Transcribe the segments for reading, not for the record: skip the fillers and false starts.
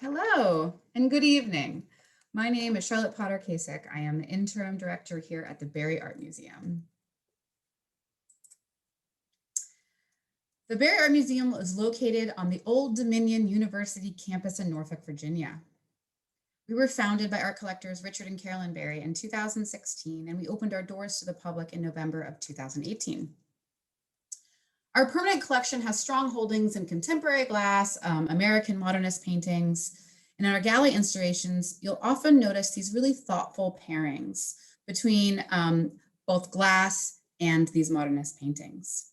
Hello and good evening. My name is Charlotte Potter Kasich. I am the interim director here at the Barry Art Museum. The Barry Art Museum is located on the Old Dominion University campus in Norfolk, Virginia. We were founded by art collectors Richard and Carolyn Barry in 2016, and we opened our doors to the public in November of 2018. Our permanent collection has strong holdings in contemporary glass, American modernist paintings, and in our gallery installations, you'll often notice these really thoughtful pairings between both glass and these modernist paintings.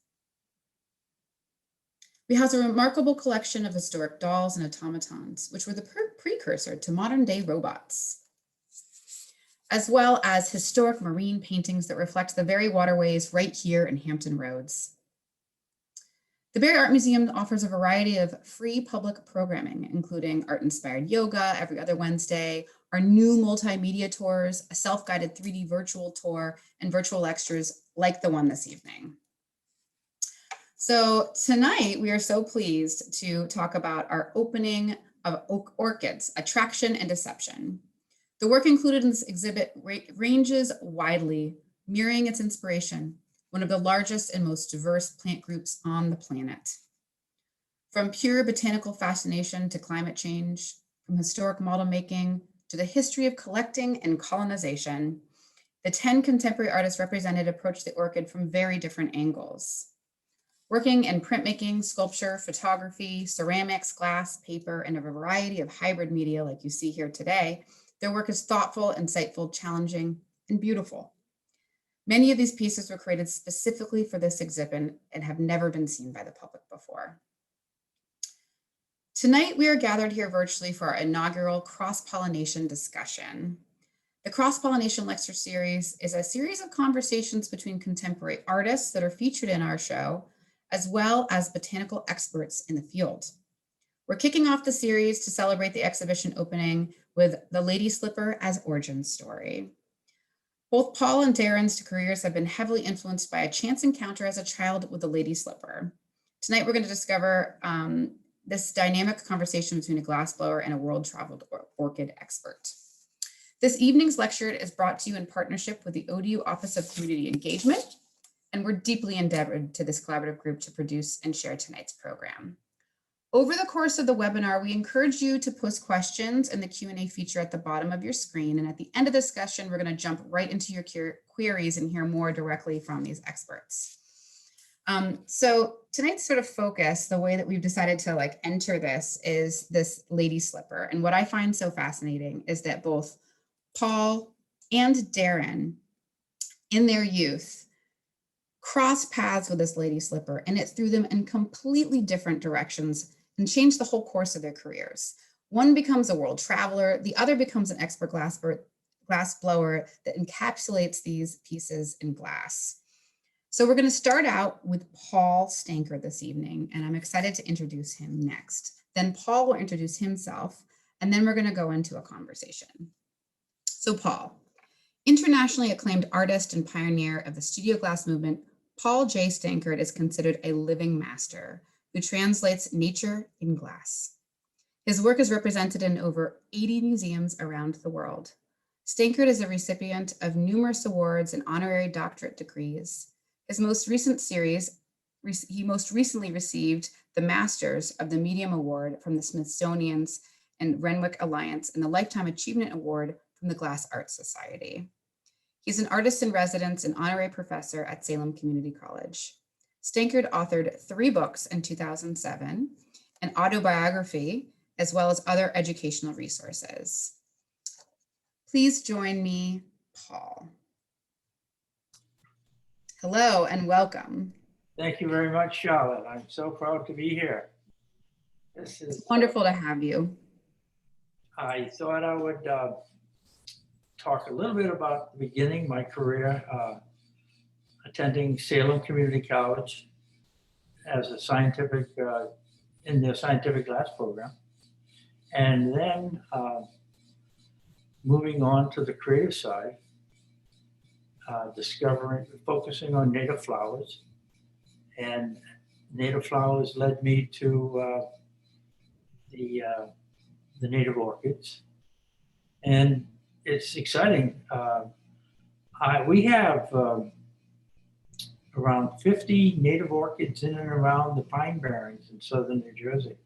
We house a remarkable collection of historic dolls and automatons, which were the precursor to modern day robots, as well as historic marine paintings that reflect the very waterways right here in Hampton Roads. The Barry Art Museum offers a variety of free public programming, including art-inspired yoga every other Wednesday, our new multimedia tours, a self-guided 3D virtual tour, and virtual lectures like the one this evening. So tonight, we are so pleased to talk about our opening of Orchids, Attraction and Deception. The work included in this exhibit ranges widely, mirroring its inspiration, one of the largest and most diverse plant groups on the planet. From pure botanical fascination to climate change, from historic model making to the history of collecting and colonization, the 10 contemporary artists represented approached the orchid from very different angles. Working in printmaking, sculpture, photography, ceramics, glass, paper, and a variety of hybrid media like you see here today, their work is thoughtful, insightful, challenging, and beautiful. Many of these pieces were created specifically for this exhibit and have never been seen by the public before. Tonight, we are gathered here virtually for our inaugural cross-pollination discussion. The Cross-Pollination Lecture Series is a series of conversations between contemporary artists that are featured in our show, as well as botanical experts in the field. We're kicking off the series to celebrate the exhibition opening with the Lady Slipper as origin story. Both Paul and Darrin's careers have been heavily influenced by a chance encounter as a child with the Lady Slipper. Tonight, we're going to discover this dynamic conversation between a glassblower and a world-traveled orchid expert. This evening's lecture is brought to you in partnership with the ODU Office of Community Engagement, and we're deeply indebted to this collaborative group to produce and share tonight's program. Over the course of the webinar, we encourage you to post questions in the Q&A feature at the bottom of your screen. And at the end of the discussion, we're going to jump right into your queries and hear more directly from these experts. So tonight's sort of focus, the way that we've decided to enter this is this Lady Slipper. And what I find so fascinating is that both Paul and Darrin in their youth crossed paths with this Lady Slipper, and it threw them in completely different directions and changed the whole course of their careers. One becomes a world traveler, the other becomes an expert glass blower that encapsulates these pieces in glass. So we're going to start out with Paul Stanker this evening, and I'm excited to introduce him next. Then Paul will introduce himself, and then we're going to go into a conversation. So Paul, internationally acclaimed artist and pioneer of the studio glass movement, Paul J Stankard is considered a living master who translates nature in glass. His work is represented in over 80 museums around the world. Stankard is a recipient of numerous awards and honorary doctorate degrees. His most recent series, he most recently received the Masters of the Medium Award from the Smithsonian's and Renwick Alliance and the Lifetime Achievement Award from the Glass Arts Society. He's an artist in residence and honorary professor at Salem Community College. Stankard authored 3 books in 2007, an autobiography, as well as other educational resources. Please join me, Paul. Hello and welcome. Thank you very much, Charlotte. I'm so proud to be here. This is wonderful to have you. I thought I would talk a little bit about the beginning, my career, attending Salem Community College as a scientific, in their scientific glass program. And then moving on to the creative side, focusing on native flowers. And native flowers led me to the the native orchids. And it's exciting. We have around 50 native orchids in and around the Pine Barrens in southern New Jersey.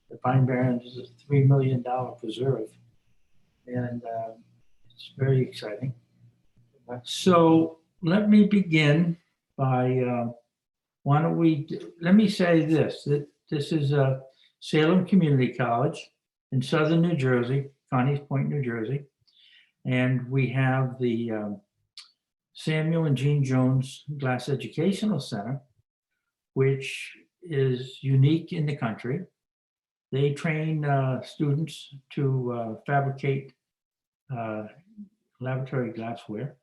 The Pine Barrens is a $3 million preserve, and it's very exciting. So let me begin by, let me say this, that this is a Salem Community College in southern New Jersey, Connie's Point, New Jersey. And we have the Samuel and Jean Jones Glass Educational Center, which is unique in the country. They train students to fabricate laboratory glassware,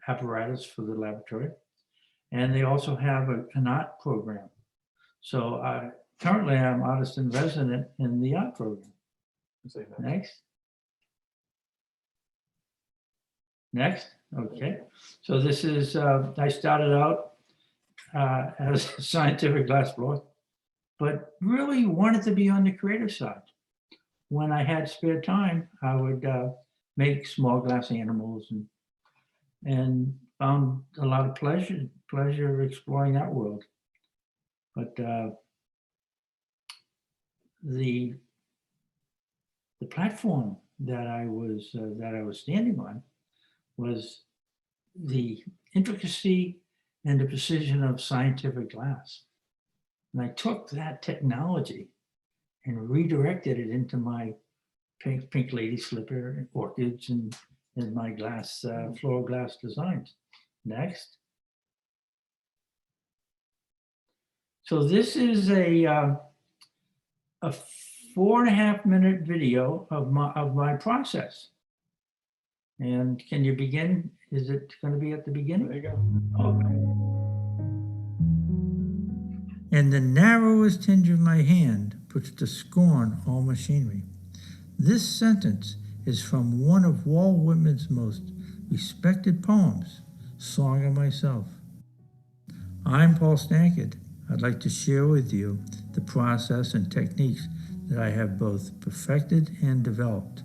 apparatus for the laboratory. And they also have an art program. So currently I'm artist in resident in the art program. Next. Next, okay. So this is, I started out as a scientific glassblower, but really wanted to be on the creative side. When I had spare time, I would make small glass animals and found a lot of pleasure exploring that world. But the platform that I was standing on was the intricacy and the precision of scientific glass. And I took that technology and redirected it into my pink Lady Slipper Orchids and my glass, floral glass designs. Next. So this is a 4.5-minute video of my process. And can you begin? Is it going to be at the beginning? There you go. Okay. And the narrowest hinge of my hand puts to scorn all machinery. This sentence is from one of Walt Whitman's most respected poems, Song of Myself. I'm Paul Stankard. I'd like to share with you the process and techniques that I have both perfected and developed.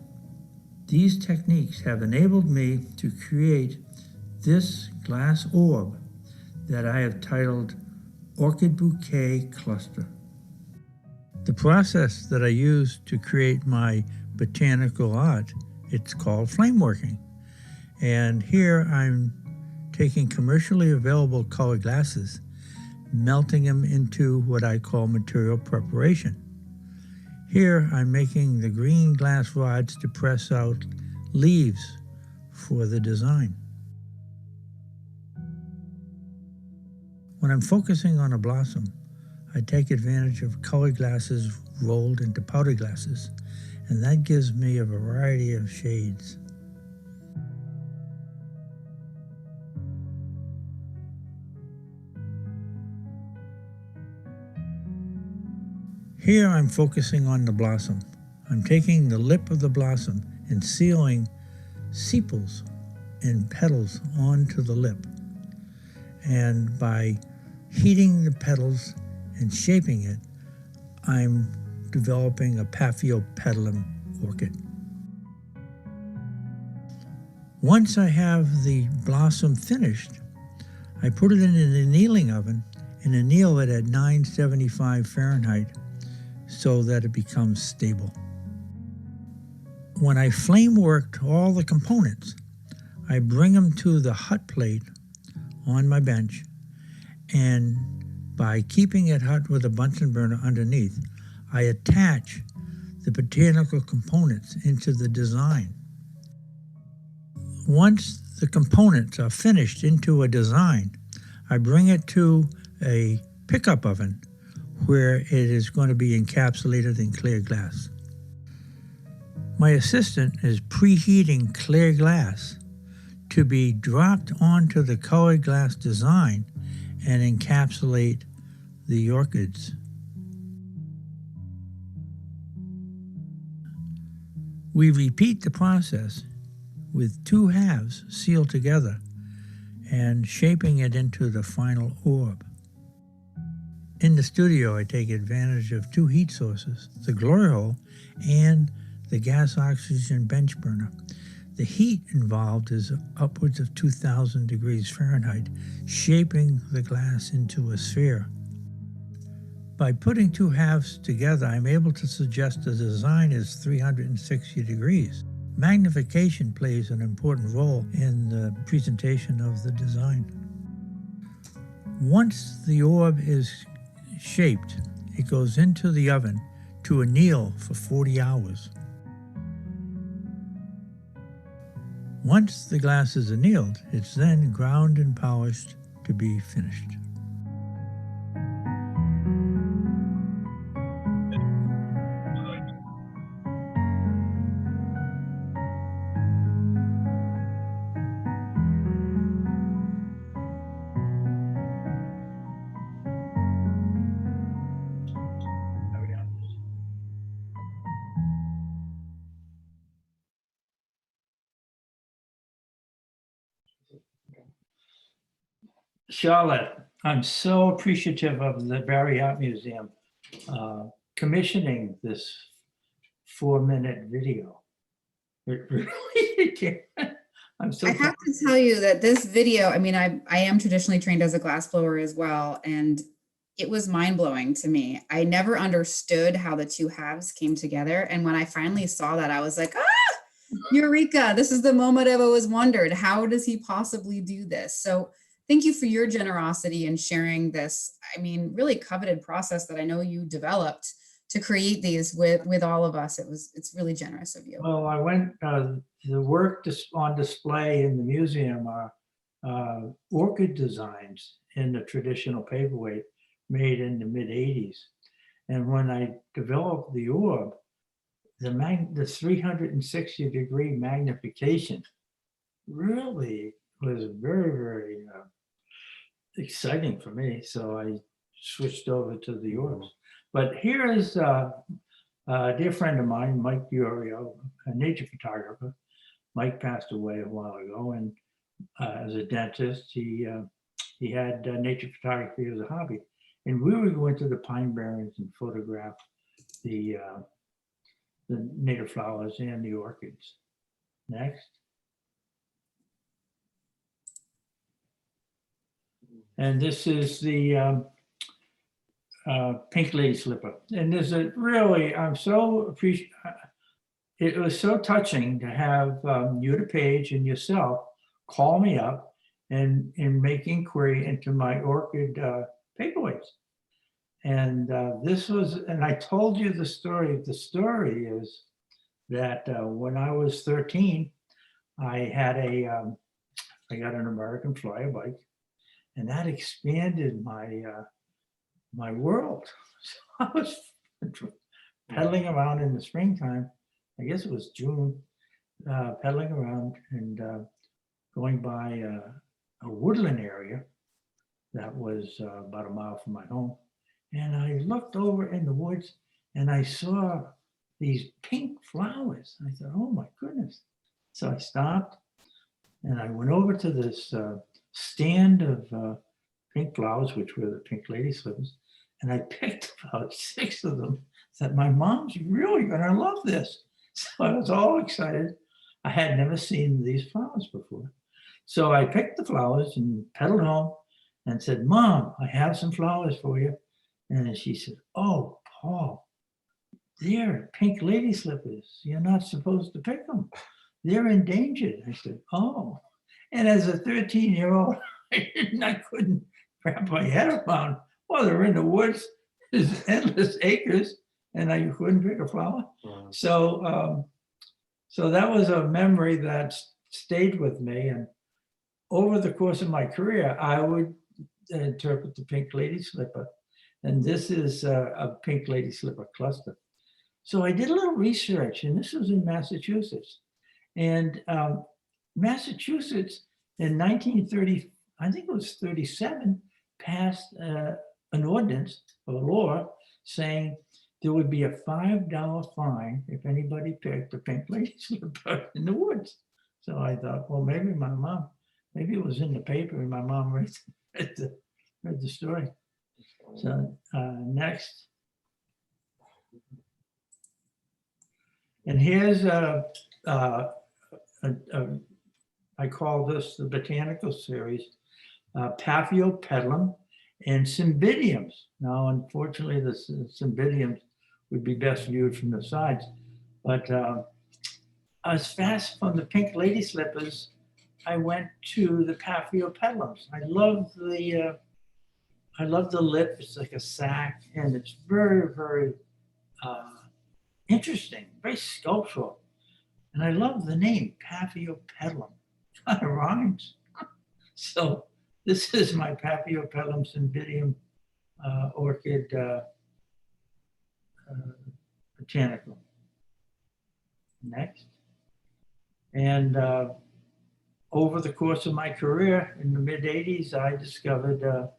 These techniques have enabled me to create this glass orb that I have titled Orchid Bouquet Cluster. The process that I use to create my botanical art, it's called flame working. And here I'm taking commercially available colored glasses, melting them into what I call material preparation. Here I'm making the green glass rods to press out leaves for the design. When I'm focusing on a blossom, I take advantage of colored glasses rolled into powder glasses, and that gives me a variety of shades. Here I'm focusing on the blossom. I'm taking the lip of the blossom and sealing sepals and petals onto the lip. And by heating the petals and shaping it, I'm developing a Paphiopedilum orchid. Once I have the blossom finished, I put it in an annealing oven and anneal it at 975 Fahrenheit so that it becomes stable. When I flame worked all the components, I bring them to the hot plate on my bench, and by keeping it hot with a Bunsen burner underneath, I attach the botanical components into the design. Once the components are finished into a design, I bring it to a pickup oven where it is going to be encapsulated in clear glass. My assistant is preheating clear glass to be dropped onto the colored glass design and encapsulate the orchids. We repeat the process with two halves sealed together and shaping it into the final orb. In the studio, I take advantage of two heat sources, the glory hole and the gas oxygen bench burner. The heat involved is upwards of 2,000 degrees Fahrenheit, shaping the glass into a sphere. By putting two halves together, I'm able to suggest the design is 360 degrees. Magnification plays an important role in the presentation of the design. Once the orb is shaped, it goes into the oven to anneal for 40 hours. Once the glass is annealed, it's then ground and polished to be finished. Charlotte, I'm so appreciative of the Barry Art Museum commissioning this 4-minute video. It really, I'm so I have to tell you that this video, I mean, I am traditionally trained as a glassblower as well, and it was mind-blowing to me. I never understood how the two halves came together. And when I finally saw that, I was like, eureka, this is the moment I've always wondered. How does he possibly do this? So thank you for your generosity in sharing this, I mean, really coveted process that I know you developed to create these with all of us. It's really generous of you. Well, I went, the work on display in the museum are orchid designs in the traditional paperweight made in the mid-80s. And when I developed the orb, the 360 degree magnification really was very, very exciting for me. So I switched over to the orbs. But here is a dear friend of mine, Mike Burio, a nature photographer. Mike passed away a while ago, and as a dentist, he had nature photography as a hobby. And we would go into the pine barrens and photograph the native flowers and the orchids. Next. And this is the pink lady slipper. And there's a really, I'm so appreciative. It was so touching to have you, the page, and yourself call me up and make inquiry into my orchid paperweights. And this was, and I told you the story. The story is that when I was 13, I had I got an American Flyer bike, and that expanded my world. So I was pedaling around in the springtime. I guess it was June, pedaling around and going by a woodland area that was about a mile from my home. And I looked over in the woods and I saw these pink flowers. I thought, oh my goodness. So I stopped and I went over to this stand of pink flowers, which were the pink lady slippers. And I picked about 6 of them. Said, my mom's really gonna love this. So I was all excited. I had never seen these flowers before. So I picked the flowers and pedaled home and said, Mom, I have some flowers for you. And she said, oh, Paul, they're pink lady slippers. You're not supposed to pick them. They're endangered. I said, oh. And as a 13-year-old, I couldn't wrap my head around, well, they're in the woods, there's endless acres, and I couldn't pick a flower. Wow. So that was a memory that stayed with me. And over the course of my career, I would interpret the pink lady slipper. And this is a pink lady slipper cluster. So I did a little research, and this was in Massachusetts. And Massachusetts in 1930, I think it was 37, passed an ordinance or law saying there would be a $5 fine if anybody picked a pink lady slipper in the woods. So I thought, well, maybe my mom, maybe it was in the paper and my mom read the story. So next. And here's I call this the Botanical Series, Paphiopedilum and Cymbidiums. Now, unfortunately, the Cymbidiums would be best viewed from the sides, but as fast from the pink lady slippers, I went to the Paphiopedilums. I love the lip. It's like a sac, and it's very, very interesting, very sculptural. And I love the name, Paphiopedilum. It kind of rhymes. So this is my Paphiopedilum cymbidium orchid botanical. Next. And over the course of my career in the mid-'80s, I discovered the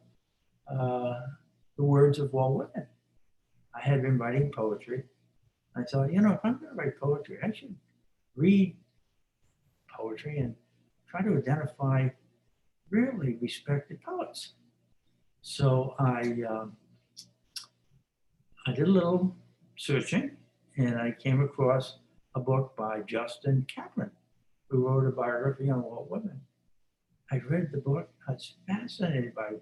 words of Walt Whitman. I had been writing poetry. I thought, you know, if I'm going to write poetry, I should read poetry and try to identify really respected poets. So I did a little searching, and I came across a book by Justin Kaplan, who wrote a biography on Walt Whitman. I read the book. I was fascinated by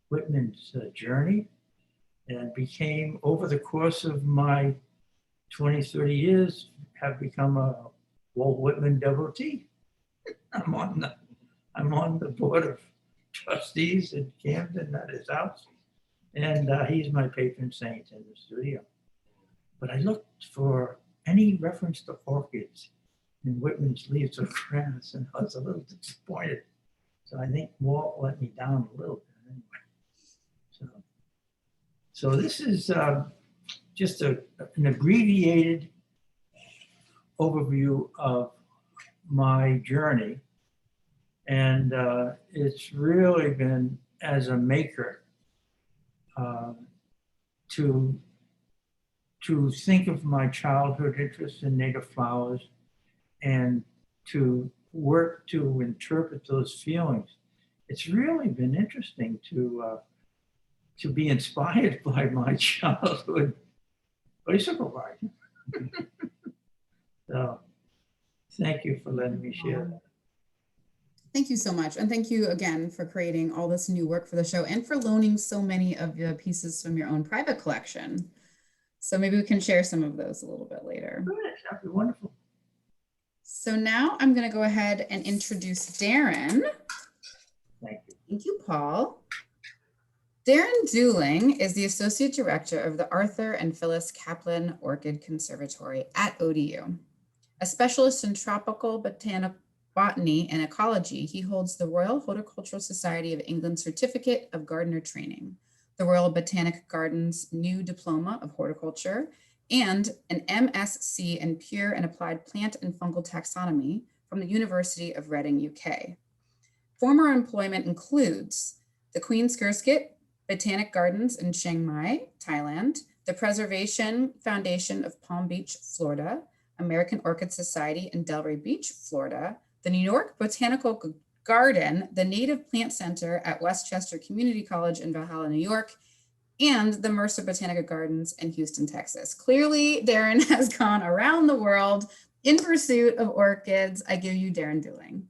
Whitman's journey, and became, over the course of my 20, 30 years, have become a Walt Whitman devotee. I'm on the board of trustees at Hampton at his house, and he's my patron saint in the studio. But I looked for any reference to orchids in Whitman's Leaves of Grass, and I was a little disappointed. So I think Walt let me down a little bit anyway. So this is just an abbreviated overview of my journey. And it's really been, as a maker, to think of my childhood interest in native flowers and to work to interpret those feelings. It's really been interesting to be inspired by my childhood bicycle riding. So thank you for letting me share that. Thank you so much. And thank you again for creating all this new work for the show and for loaning so many of the pieces from your own private collection. So maybe we can share some of those a little bit later. Good, that'd be wonderful. So now I'm going to go ahead and introduce Darrin. Thank you. Thank you, Paul. Darrin Duling is the Associate Director of the Arthur and Phyllis Kaplan Orchid Conservatory at ODU. A specialist in tropical botany and ecology, he holds the Royal Horticultural Society of England Certificate of Gardener Training, the Royal Botanic Gardens New Diploma of Horticulture, and an MSc in Pure and Applied Plant and Fungal Taxonomy from the University of Reading, UK. Former employment includes the Queen's Kerskit Botanic Gardens in Chiang Mai, Thailand, the Preservation Foundation of Palm Beach, Florida, American Orchid Society in Delray Beach, Florida, the New York Botanical Garden, the Native Plant Center at Westchester Community College in Valhalla, New York, and the Mercer Botanical Gardens in Houston, Texas. Clearly, Darrin has gone around the world in pursuit of orchids. I give you Darrin Duling.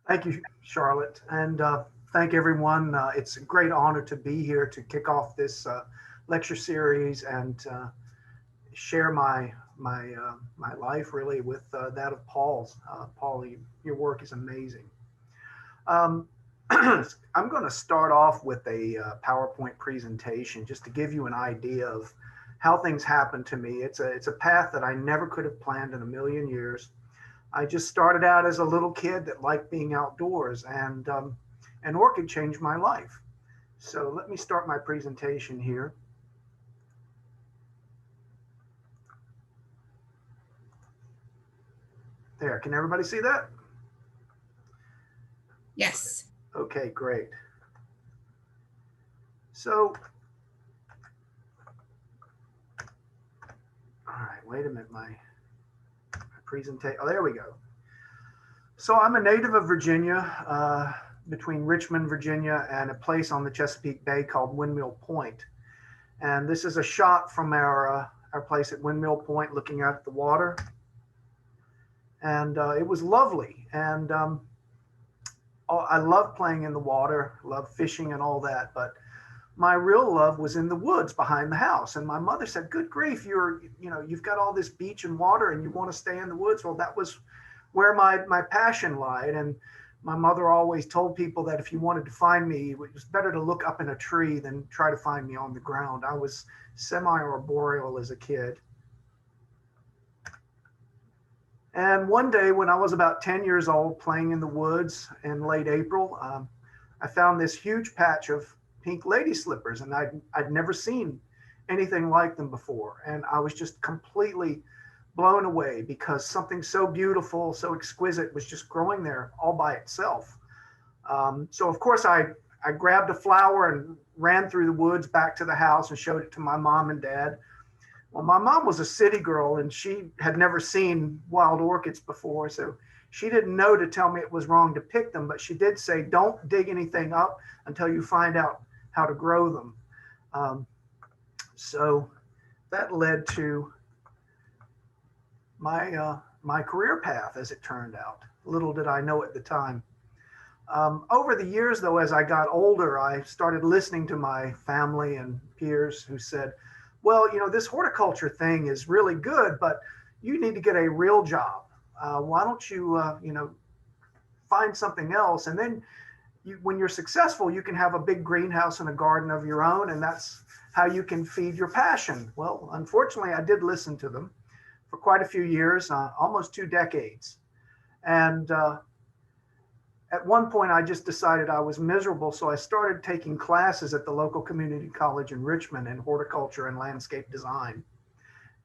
Thank you, Charlotte, and thank everyone. It's a great honor to be here to kick off this lecture series and share my life really with that of Paul's. Paul, your work is amazing. I'm going to start off with a PowerPoint presentation just to give you an idea of how things happen to me. It's a path that I never could have planned in a million years. I just started out as a little kid that liked being outdoors, and an orchid changed my life. So let me start my presentation here. There, can everybody see that? Yes. Okay, great. So, all right, wait a minute, my presentation, oh, there we go. So I'm a native of Virginia, between Richmond, Virginia, and a place on the Chesapeake Bay called Windmill Point. And this is a shot from our our place at Windmill Point, looking out at the water. And it was lovely. And I love playing in the water, love fishing and all that. But my real love was in the woods behind the house. And my mother said, good grief, you've got all this beach and water and you want to stay in the woods. Well, that was where my passion lied. And my mother always told people that if you wanted to find me, it was better to look up in a tree than try to find me on the ground. I was semi-arboreal as a kid. And one day when I was about 10 years old, playing in the woods in late April, I found this huge patch of pink lady slippers, and I'd never seen anything like them before. And I was just completely blown away because something so beautiful, so exquisite was just growing there all by itself. So of course I grabbed a flower and ran through the woods back to the house and showed it to my mom and dad. Well, my mom was a city girl and she had never seen wild orchids before, so she didn't know to tell me it was wrong to pick them, but she did say, don't dig anything up until you find out how to grow them. So that led to my career path, as it turned out. Little did I know at the time. Over the years, though, as I got older, I started listening to my family and peers who said, well, this horticulture thing is really good, but you need to get a real job. Why don't you, find something else? And then when you're successful, you can have a big greenhouse and a garden of your own, and that's how you can feed your passion. Well, unfortunately, I did listen to them for quite a few years, almost 2 decades. And at one point, I just decided I was miserable, so I started taking classes at the local community college in Richmond in horticulture and landscape design.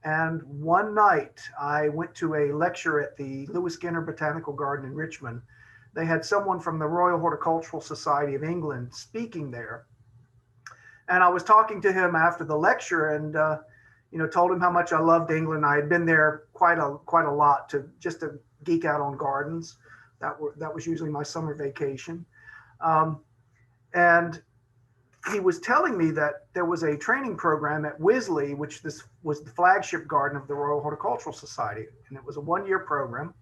And one night, I went to a lecture at the Lewis Skinner Botanical Garden in Richmond. They had someone from the Royal Horticultural Society of England speaking there. And I was talking to him after the lecture and told him how much I loved England. I had been there quite a lot to geek out on gardens. That was usually my summer vacation. And he was telling me that there was a training program at Wisley, which this was the flagship garden of the Royal Horticultural Society. And it was a 1-year program.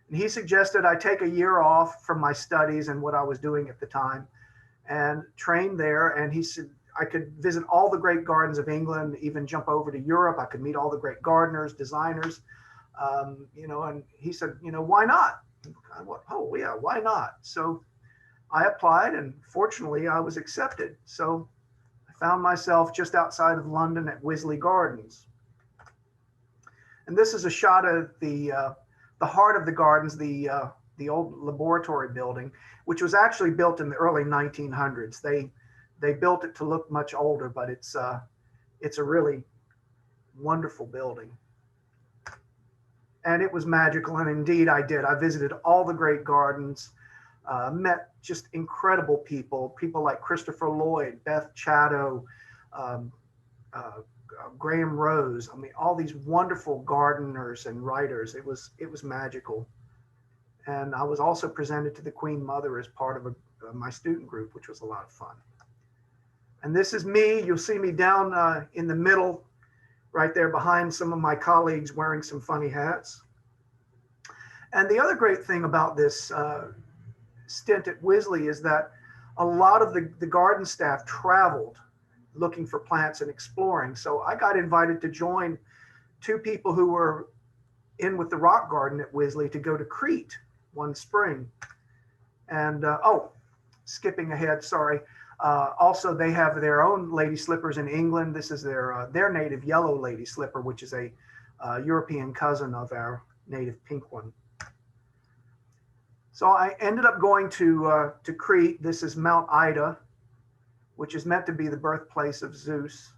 And he suggested I take a year off from my studies and what I was doing at the time and train there. And he said I could visit all the great gardens of England, even jump over to Europe. I could meet all the great gardeners, designers, and he said, why not? I went, oh yeah, why not? So I applied and fortunately I was accepted. So I found myself just outside of London at Wisley Gardens. And this is a shot of the heart of the gardens, the old laboratory building, which was actually built in the early 1900s. They built it to look much older, but it's a really wonderful building. And it was magical, and indeed I did. I visited all the great gardens, met just incredible people like Christopher Lloyd, Beth Chatto, Graham Rose. I mean, all these wonderful gardeners and writers. It was magical. And I was also presented to the Queen Mother as part of my student group, which was a lot of fun. And this is me. You'll see me down in the middle, right there behind some of my colleagues wearing some funny hats. And the other great thing about this stint at Wisley is that a lot of the garden staff traveled looking for plants and exploring. So I got invited to join 2 people who were in with the rock garden at Wisley to go to Crete one spring. And skipping ahead, sorry. Also, they have their own lady slippers in England. This is their native yellow lady slipper, which is a European cousin of our native pink one. So I ended up going to Crete. This is Mount Ida, which is meant to be the birthplace of Zeus.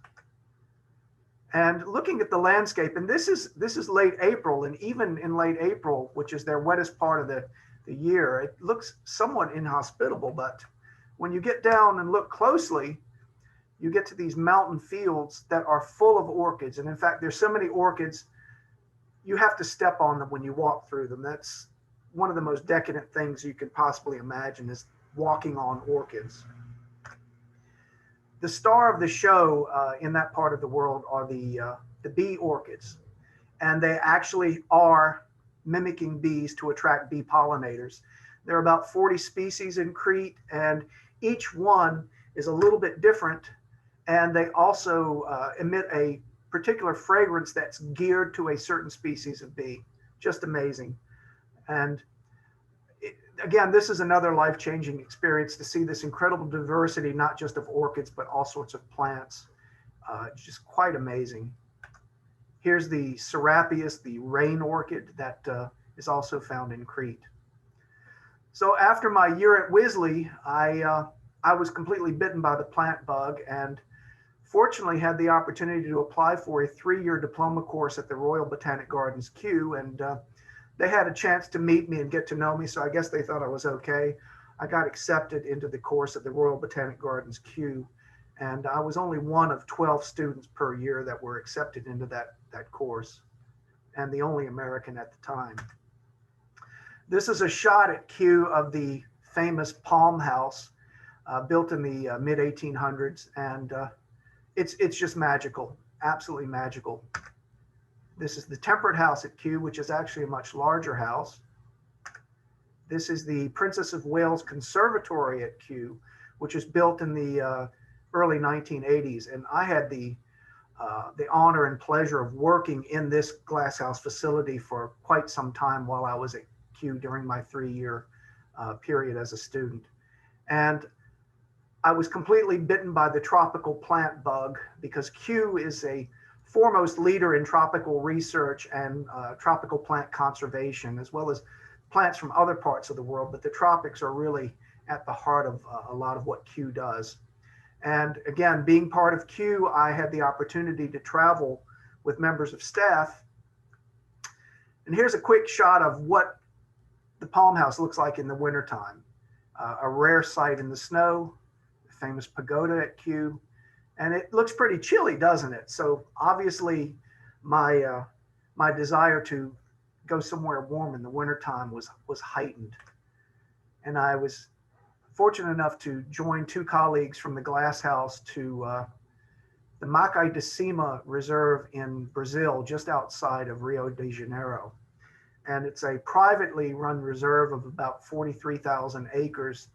And looking at the landscape, and this is late April, and even in late April, which is their wettest part of the year, it looks somewhat inhospitable, but when you get down and look closely, you get to these mountain fields that are full of orchids. And in fact, there's so many orchids, you have to step on them when you walk through them. That's one of the most decadent things you could possibly imagine, is walking on orchids. The star of the show in that part of the world are the the bee orchids. And they actually are mimicking bees to attract bee pollinators. There are about 40 species in Crete, and each one is a little bit different. And they also emit a particular fragrance that's geared to a certain species of bee. Just amazing. And again, this is another life-changing experience to see this incredible diversity, not just of orchids, but all sorts of plants. It's just quite amazing. Here's the Serapeus, the rain orchid that is also found in Crete. So after my year at Wisley, I was completely bitten by the plant bug, and fortunately had the opportunity to apply for a 3-year diploma course at the Royal Botanic Gardens, Kew, and they had a chance to meet me and get to know me, so I guess they thought I was okay. I got accepted into the course at the Royal Botanic Gardens, Kew, and I was only one of 12 students per year that were accepted into that course, and the only American at the time. This is a shot at Kew of the famous Palm House, built in the mid-1800s, and it's just magical, absolutely magical. This is the Temperate House at Kew, which is actually a much larger house. This is the Princess of Wales Conservatory at Kew, which was built in the early 1980s. And I had the honor and pleasure of working in this glasshouse facility for quite some time while I was at Kew during my 3-year period as a student. And I was completely bitten by the tropical plant bug because Kew is a foremost leader in tropical research and tropical plant conservation, as well as plants from other parts of the world. But the tropics are really at the heart of a lot of what Kew does. And again, being part of Kew, I had the opportunity to travel with members of staff. And here's a quick shot of what the Palm House looks like in the wintertime. A rare sight in the snow, the famous pagoda at Kew. And it looks pretty chilly, doesn't it? So obviously my desire to go somewhere warm in the wintertime was heightened. And I was fortunate enough to join 2 colleagues from the Glass House to the Macai de Cima Reserve in Brazil, just outside of Rio de Janeiro. And it's a privately run reserve of about 43,000 acres,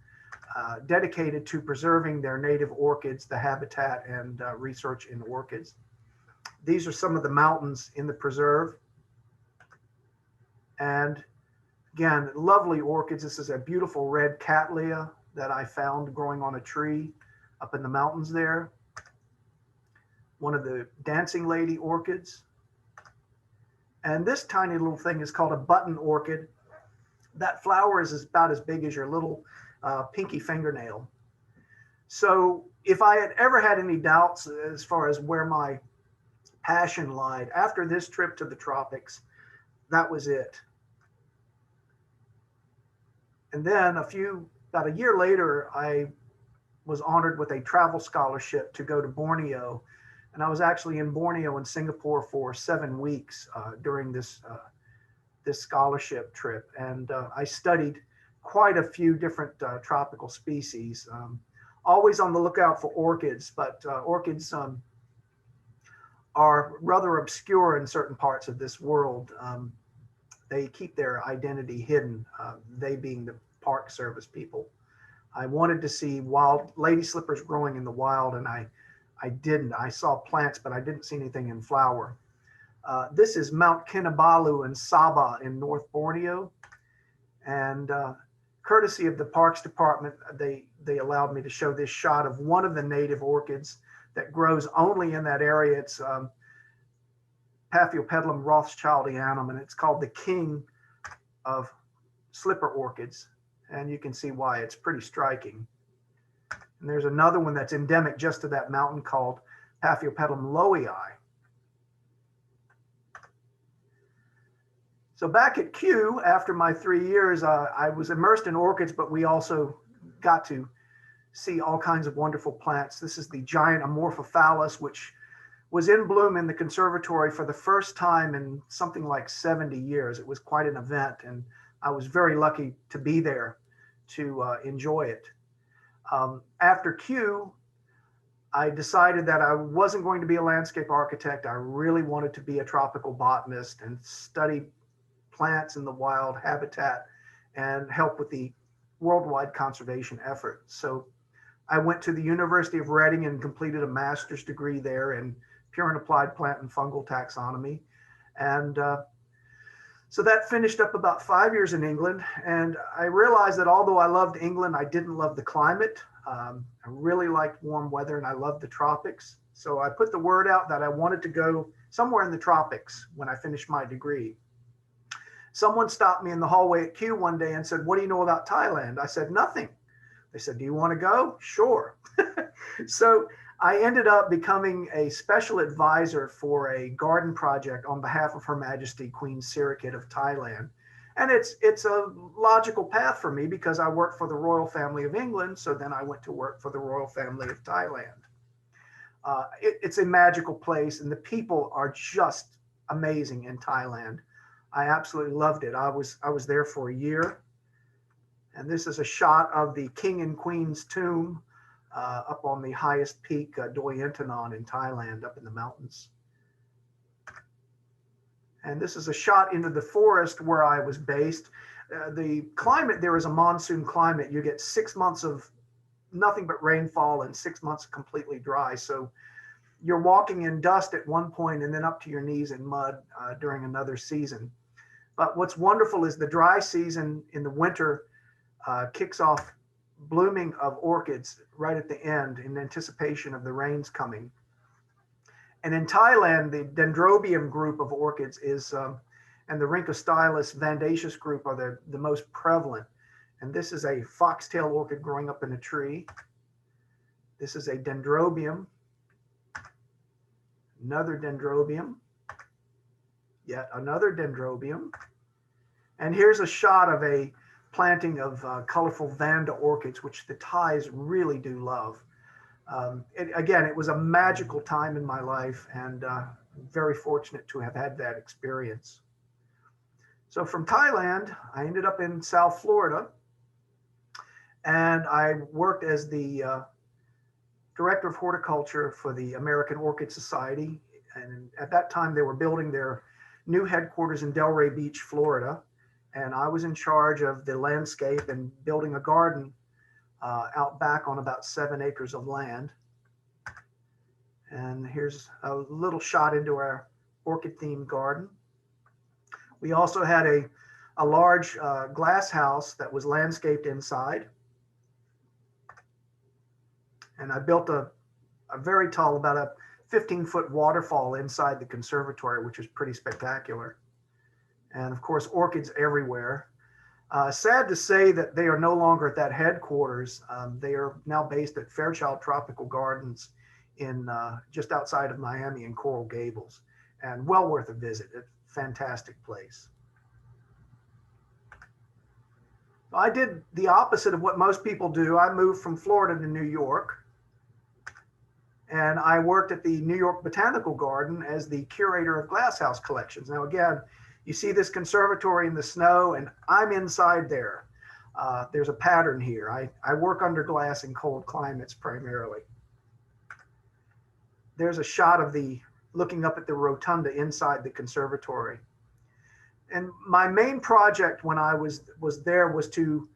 dedicated to preserving their native orchids, the habitat, and research in orchids. These are some of the mountains in the preserve. And again, lovely orchids. This is a beautiful red cattleya that I found growing on a tree up in the mountains there. One of the dancing lady orchids. And this tiny little thing is called a button orchid. That flower is about as big as your little pinky fingernail. So if I had ever had any doubts as far as where my passion lied, after this trip to the tropics, that was it. And then about a year later, I was honored with a travel scholarship to go to Borneo. And I was actually in Borneo and Singapore for 7 weeks during this scholarship trip. And I studied quite a few different tropical species, always on the lookout for orchids, but orchids are rather obscure in certain parts of this world. They keep their identity hidden, they being the Park Service people. I wanted to see wild lady slippers growing in the wild, and I didn't. I saw plants, but I didn't see anything in flower. This is Mount Kinabalu in Sabah in North Borneo. And courtesy of the Parks Department, they allowed me to show this shot of one of the native orchids that grows only in that area. It's Paphiopedilum rothschildianum, and it's called the king of slipper orchids. And you can see why. It's pretty striking. And there's another one that's endemic just to that mountain called Paphiopedilum lowii. So back at Kew, after my 3 years, I was immersed in orchids, but we also got to see all kinds of wonderful plants. This is the giant Amorphophallus, which was in bloom in the conservatory for the first time in something like 70 years. It was quite an event, and I was very lucky to be there to enjoy it. After Kew, I decided that I wasn't going to be a landscape architect. I really wanted to be a tropical botanist and study plants in the wild habitat and help with the worldwide conservation effort. So I went to the University of Reading and completed a master's degree there in pure and applied plant and fungal taxonomy. And so that finished up about 5 years in England. And I realized that although I loved England, I didn't love the climate. I really liked warm weather and I loved the tropics. So I put the word out that I wanted to go somewhere in the tropics when I finished my degree. Someone stopped me in the hallway at Kew one day and said, "What do you know about Thailand?" I said, "Nothing." They said, "Do you want to go?" "Sure." So I ended up becoming a special advisor for a garden project on behalf of Her Majesty Queen Sirikit of Thailand. And it's a logical path for me because I worked for the royal family of England. So then I went to work for the royal family of Thailand. It's a magical place and the people are just amazing in Thailand. I absolutely loved it. I was there for a year. And this is a shot of the King and Queen's tomb up on the highest peak, Doi Intanon in Thailand, up in the mountains. And this is a shot into the forest where I was based. The climate there is a monsoon climate. You get 6 months of nothing but rainfall and 6 months completely dry. So you're walking in dust at one point and then up to your knees in mud during another season. But what's wonderful is the dry season in the winter kicks off blooming of orchids right at the end in anticipation of the rains coming. And in Thailand, the Dendrobium group of orchids is, and the Rhynchostylus vandaceus group are the most prevalent. And this is a foxtail orchid growing up in a tree. This is a Dendrobium, another Dendrobium, yet another Dendrobium. And here's a shot of a planting of colorful Vanda orchids, which the Thais really do love. Again, it was a magical time in my life and very fortunate to have had that experience. So from Thailand, I ended up in South Florida and I worked as the director of horticulture for the American Orchid Society. And at that time they were building their new headquarters in Delray Beach, Florida. And I was in charge of the landscape and building a garden out back on about 7 acres of land. And here's a little shot into our orchid themed garden. We also had a large glass house that was landscaped inside. And I built a very tall, about a 15-foot waterfall inside the conservatory, which is pretty spectacular. And of course, orchids everywhere. Sad to say that they are no longer at that headquarters. They are now based at Fairchild Tropical Gardens in just outside of Miami in Coral Gables, and well worth a visit. It's a fantastic place. I did the opposite of what most people do. I moved from Florida to New York, and I worked at the New York Botanical Garden as the curator of glasshouse collections. Now, again, you see this conservatory in the snow, and I'm inside there. There's a pattern here. I work under glass in cold climates primarily. There's a shot of looking up at the rotunda inside the conservatory. And my main project when I was there was to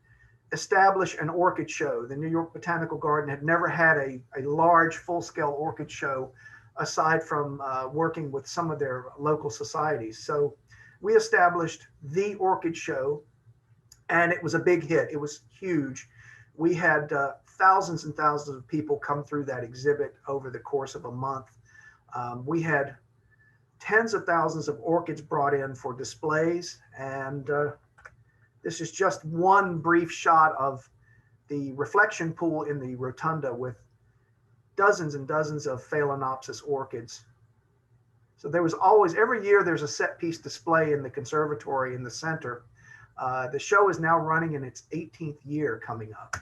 establish an orchid show. The New York Botanical Garden had never had a large full-scale orchid show aside from working with some of their local societies. So we established the orchid show, and it was a big hit. It was huge. We had thousands and thousands of people come through that exhibit over the course of a month. We had tens of thousands of orchids brought in for displays. And this is just one brief shot of the reflection pool in the rotunda with dozens and dozens of Phalaenopsis orchids. So there was always, every year there's a set piece display in the conservatory in the center. The show is now running in its 18th year coming up.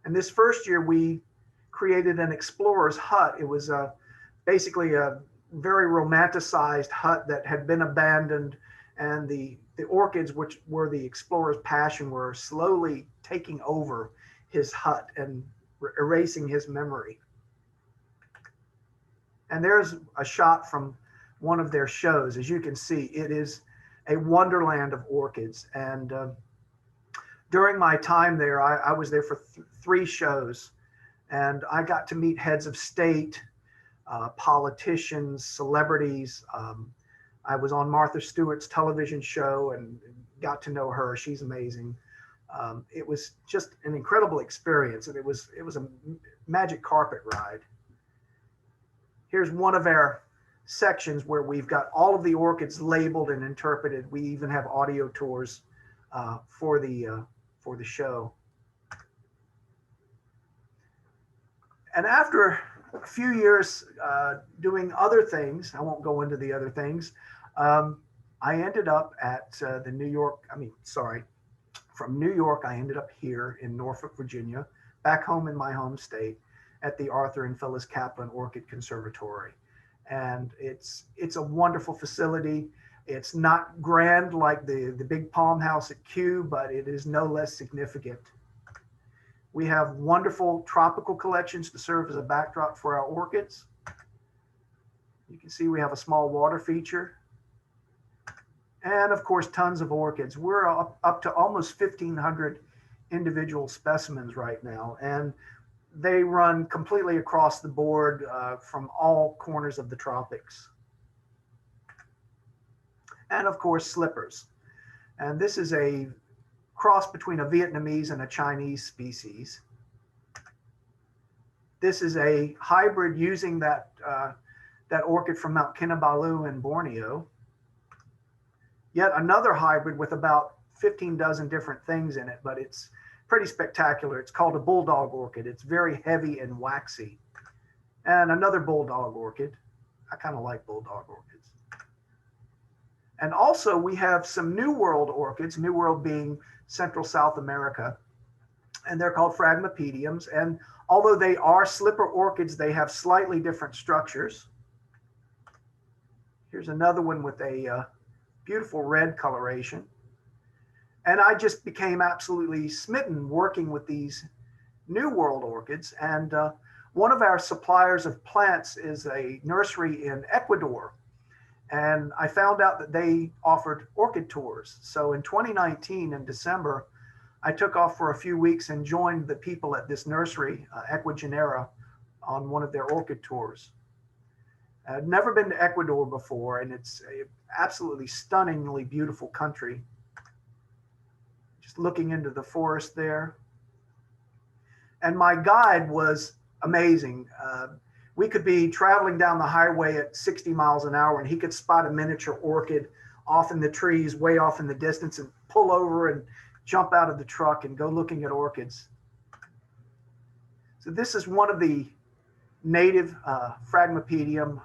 And this first year we created an explorer's hut. It was basically a very romanticized hut that had been abandoned, and the orchids, which were the explorer's passion, were slowly taking over his hut and erasing his memory. And there's a shot from one of their shows. As you can see, it is a wonderland of orchids. And during my time there, I was there for 3 shows, and I got to meet heads of state, politicians, celebrities. I was on Martha Stewart's television show and got to know her. She's amazing. It was just an incredible experience, and it was a magic carpet ride. Here's one of our sections where we've got all of the orchids labeled and interpreted. We even have audio tours for the show. And after a few years doing other things, I won't go into the other things, I ended up at from New York, I ended up here in Norfolk, Virginia, back home in my home state at the Arthur and Phyllis Kaplan Orchid Conservatory. And it's a wonderful facility. It's not grand like the big palm house at Kew, but it is no less significant. We have wonderful tropical collections to serve as a backdrop for our orchids. You can see we have a small water feature. And of course, tons of orchids. We're up to almost 1,500 individual specimens right now. And they run completely across the board from all corners of the tropics. And of course, slippers. And this is a cross between a Vietnamese and a Chinese species. This is a hybrid using that orchid from Mount Kinabalu in Borneo. Yet another hybrid with about 15 dozen different things in it, but it's pretty spectacular. It's called a bulldog orchid. It's very heavy and waxy. And another bulldog orchid. I kind of like bulldog orchids. And also we have some New World orchids, New World being Central South America, and they're called phragmipediums. And although they are slipper orchids, they have slightly different structures. Here's another one with a beautiful red coloration. And I just became absolutely smitten working with these New World orchids. And one of our suppliers of plants is a nursery in Ecuador. And I found out that they offered orchid tours. So in 2019, in December, I took off for a few weeks and joined the people at this nursery, Ecuagenera, on one of their orchid tours. I'd never been to Ecuador before, and it's an absolutely stunningly beautiful country. Just looking into the forest there. And my guide was amazing. We could be traveling down the highway at 60 miles an hour, and he could spot a miniature orchid off in the trees, way off in the distance, and pull over and jump out of the truck and go looking at orchids. So this is one of the native phragmipedium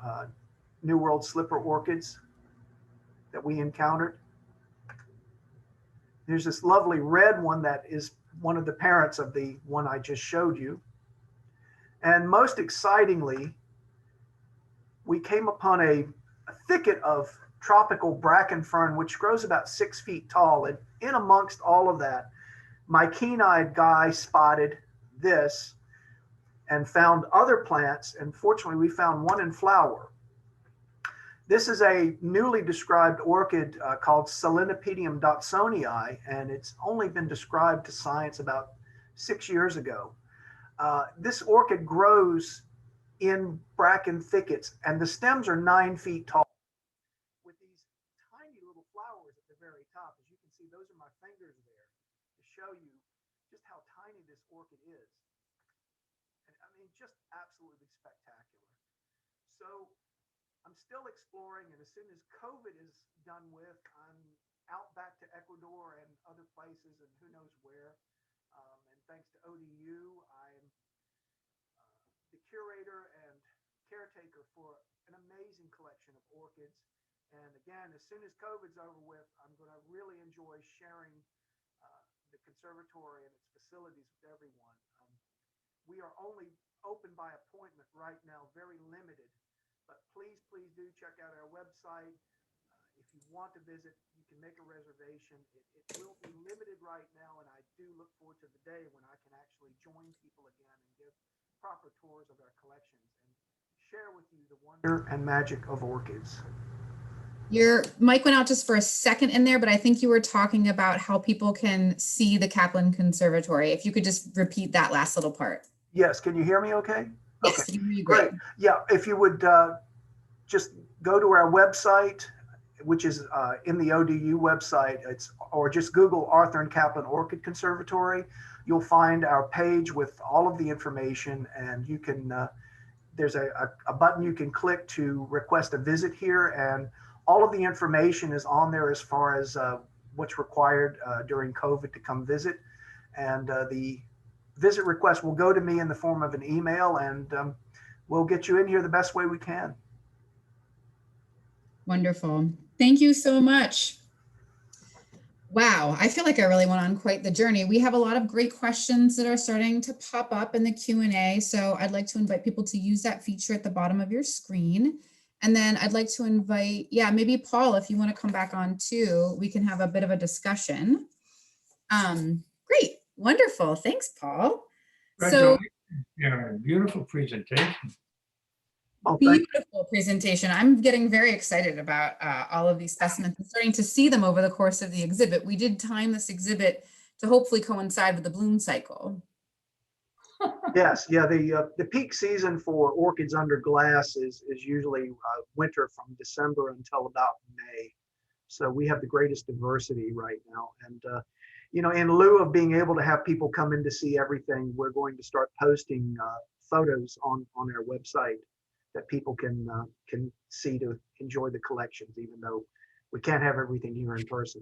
New World slipper orchids that we encountered. There's this lovely red one that is one of the parents of the one I just showed you. And most excitingly, we came upon a thicket of tropical bracken fern, which grows about 6 feet tall. And in amongst all of that, my keen-eyed guy spotted this and found other plants. And fortunately, we found one in flower. This is a newly described orchid called Selenopedium dodsonii, and it's only been described to science about 6 years ago. This orchid grows in bracken thickets, and the stems are 9 feet tall with these tiny little flowers at the very top. As you can see, those are my fingers there to show you just how tiny this orchid is. And I mean, just absolutely spectacular. So I'm still exploring, and as soon as COVID is done with, I'm out back to Ecuador and other places and who knows where. And thanks to ODU, I'm the curator and caretaker for an amazing collection of orchids. And again, as soon as COVID's over with, I'm going to really enjoy sharing the conservatory and its facilities with everyone. We are only open by appointment right now, very limited. But please, please do check out our website. If you want to visit, you can make a reservation. It will be limited right now, and I do look forward to the day when I can actually join people again and give proper tours of our collections and share with you the wonder and magic of orchids. Your mic went out just for a second in there, but I think you were talking about how people can see the Kaplan Conservatory. If you could just repeat that last little part. Yes, can you hear me okay? Yes, Okay, you hear you great. Yeah, if you would just go to our website, which is in the ODU website, or just Google Arthur and Kaplan Orchid Conservatory. You'll find our page with all of the information, and you can, there's a button you can click to request a visit here, and all of the information is on there as far as what's required during COVID to come visit. And the visit request will go to me in the form of an email, and we'll get you in here the best way we can. Wonderful. Thank you so much. Wow, I feel like I really went on quite the journey. We have a lot of great questions that are starting to pop up in the Q&A. So I'd like to invite people to use that feature at the bottom of your screen. And then I'd like to invite, maybe Paul, if you want to come back on too, we can have a bit of a discussion. Great, wonderful. Thanks, Paul. So beautiful presentation. Oh, beautiful presentation. I'm getting very excited about all of these specimens and starting to see them over the course of the exhibit. We did time this exhibit to hopefully coincide with the bloom cycle. Yes, yeah, the peak season for orchids under glass is usually winter from December until about May. So we have the greatest diversity right now. And, you know, in lieu of being able to have people come in to see everything, we're going to start posting photos on our website that people can see to enjoy the collections, even though we can't have everything here in person.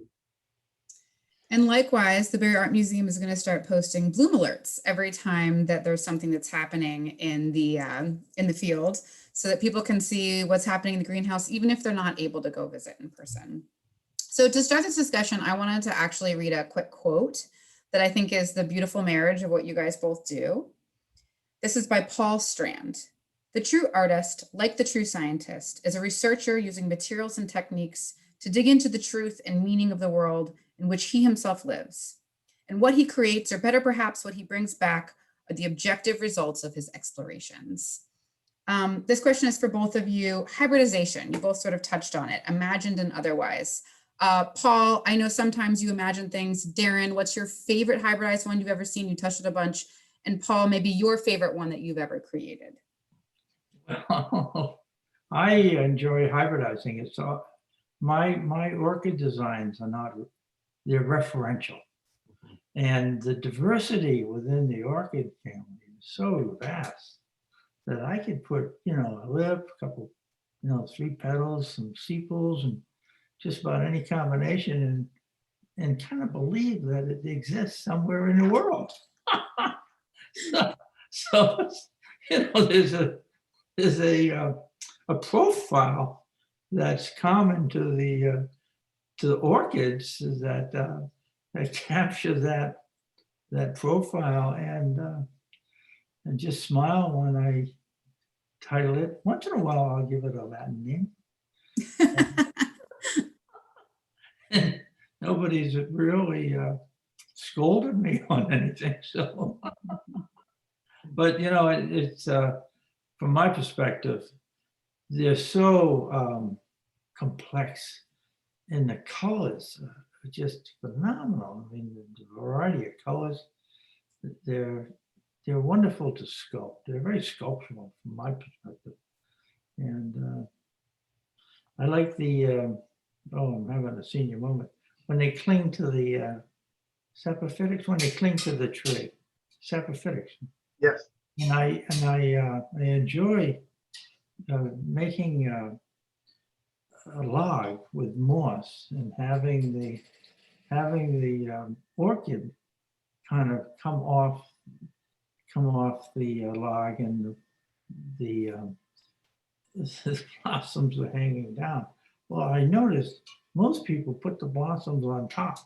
And likewise, the Berry Art Museum is going to start posting bloom alerts every time that there's something that's happening in the field, so that people can see what's happening in the greenhouse, even if they're not able to go visit in person. So to start this discussion, I wanted to actually read a quick quote that I think is the beautiful marriage of what you guys both do. This is by Paul Strand. The true artist, like the true scientist, is a researcher using materials and techniques to dig into the truth and meaning of the world in which he himself lives. And what he creates, or better perhaps what he brings back, are the objective results of his explorations. This question is for both of you. Hybridization, you both sort of touched on it, imagined and otherwise. Paul, I know sometimes you imagine things. Darrin, what's your favorite hybridized one you've ever seen? You touched it a bunch. And Paul, maybe your favorite one that you've ever created. Well, I enjoy hybridizing it. So my orchid designs are not, they're referential. And the diversity within the orchid family is so vast that I could put, you know, a lip, a couple, you know, 3 petals, some sepals, and just about any combination, and kind of believe that it exists somewhere in the world. so you know, there's a profile that's common to the orchids that that capture that profile, and just smile when I title it. Once in a while, I'll give it a Latin name. And nobody's really scolded me on anything. So, but you know, it's from my perspective, they're so complex, and the colors are just phenomenal. I mean, the variety of colors, they're wonderful to sculpt. They're very sculptural from my perspective. And I like the, I'm having a senior moment, when they cling to the saprophytics, when they cling to the tree, saprophytics. Yes. And I enjoy making a log with moss and having the orchid kind of come off the log, and the blossoms are hanging down. Well, I noticed most people put the blossoms on top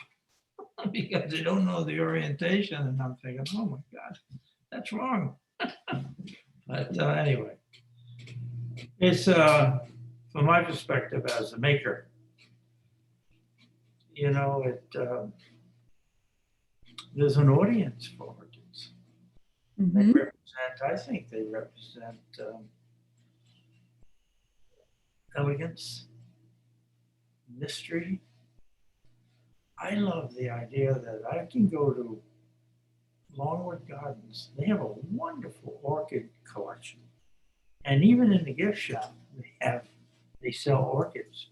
because they don't know the orientation, and I'm thinking, oh my God, that's wrong. But anyway, it's from my perspective as a maker, you know, there's an audience for orchids. They represent, I think they represent elegance, mystery. I love the idea that I can go to Longwood Gardens. They have a wonderful orchid collection. And even in the gift shop, they sell orchids.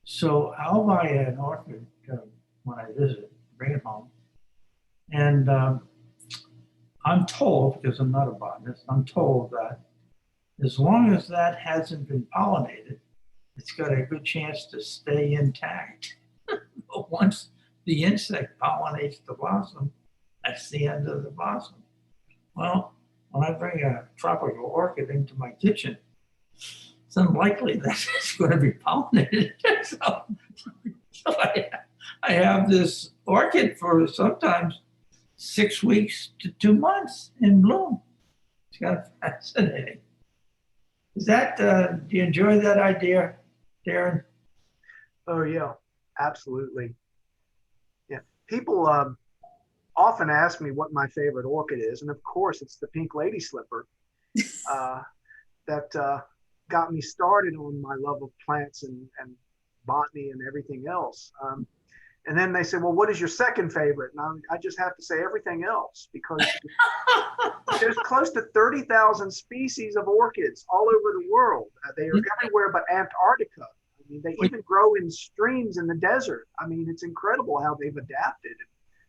So I'll buy an orchid when I visit, bring it home. And I'm told, because I'm not a botanist, I'm told that as long as that hasn't been pollinated, it's got a good chance to stay intact. But once the insect pollinates the blossom, that's the end of the blossom. Well, when I bring a tropical orchid into my kitchen, it's unlikely that it's going to be pollinated. So I have this orchid for sometimes 6 weeks to 2 months in bloom. It's kind of fascinating. Is that, do you enjoy that idea, Darrin? Oh yeah, absolutely. Yeah, people often ask me what my favorite orchid is, and of course it's the pink Lady Slipper that got me started on my love of plants and botany and everything else. And then they say, well, what is your second favorite? And I just have to say everything else, because there's close to 30,000 species of orchids all over the world. They are everywhere but Antarctica. I mean, they even grow in streams in the desert. I mean, it's incredible how they've adapted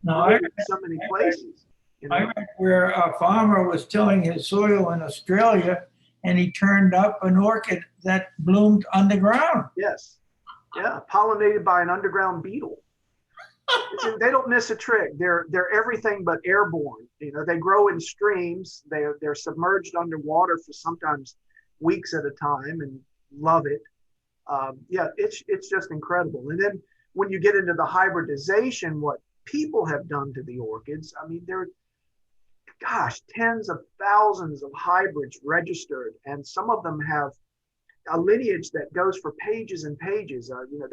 in so many places. You know? I read where a farmer was tilling his soil in Australia, and he turned up an orchid that bloomed underground. Yes. Yeah, pollinated by an underground beetle. They don't miss a trick. They're everything but airborne. You know, they grow in streams. They're submerged underwater for sometimes weeks at a time, and love it. Yeah, it's just incredible. And then when you get into the hybridization, what people have done to the orchids, I mean, there are, tens of thousands of hybrids registered, and some of them have a lineage that goes for pages and pages. You know,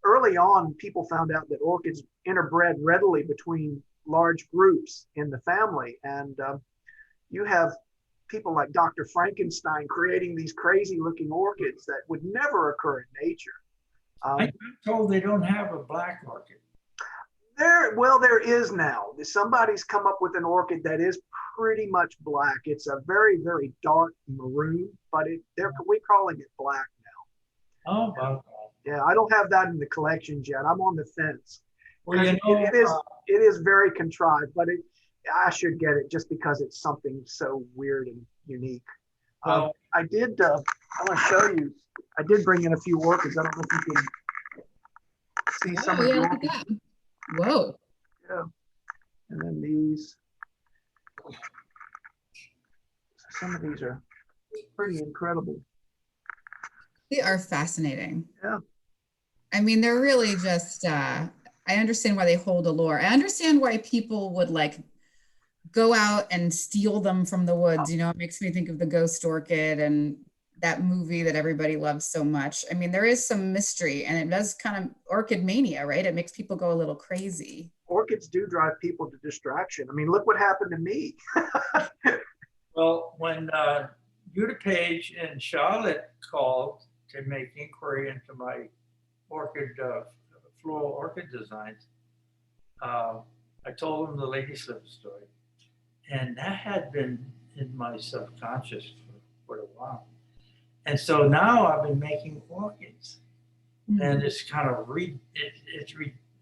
early on, people found out that orchids interbred readily between large groups in the family. And you have people like Dr. Frankenstein creating these crazy looking orchids that would never occur in nature. I'm told they don't have a black orchid. There is now. Somebody's come up with an orchid that is pretty much black. It's a very, very dark maroon, but we're calling it black now. Oh, wow. Yeah, I don't have that in the collections yet. I'm on the fence. Well, you know, it is very contrived, but I should get it just because it's something so weird and unique. Well, I want to show you, I did bring in a few orchids. I don't know if you can see some of the orchids. Whoa. Yeah. And then these. Some of these are pretty incredible. They are fascinating. Yeah. I mean, they're really just, I understand why they hold allure. I understand why people would like go out and steal them from the woods. You know, it makes me think of the ghost orchid and that movie that everybody loves so much. I mean, there is some mystery, and it does kind of orchid mania, right? It makes people go a little crazy. Orchids do drive people to distraction. I mean, look what happened to me. Well, when Judah Page and Charlotte called to make inquiry into my orchid, floral orchid designs, I told them the Lady Slipper story. And that had been in my subconscious for a while. And so now I've been making orchids. Mm-hmm. And it's kind of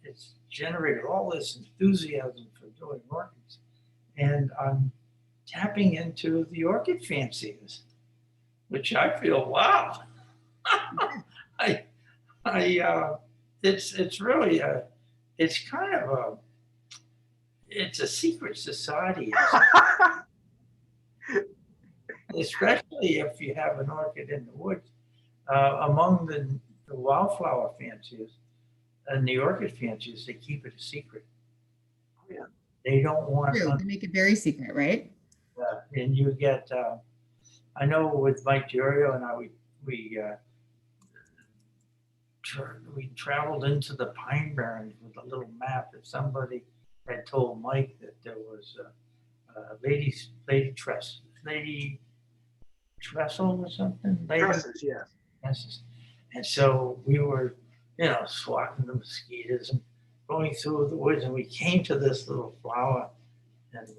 it's generated all this enthusiasm for doing orchids. And I'm tapping into the orchid fanciers, which I feel, wow. It's really it's a secret society. Especially if you have an orchid in the woods. Among the wildflower fanciers and the orchid fanciers, they keep it a secret. Oh, yeah. They don't want to. They make it very secret, right? And you get, I know with Mike Giorgio and I, we traveled into the Pine Barrens with a little map. If somebody had told Mike that there was a lady trestle or something. Tresses, yes. Tresses. And so we were, swatting the mosquitoes and going through the woods, and we came to this little flower, and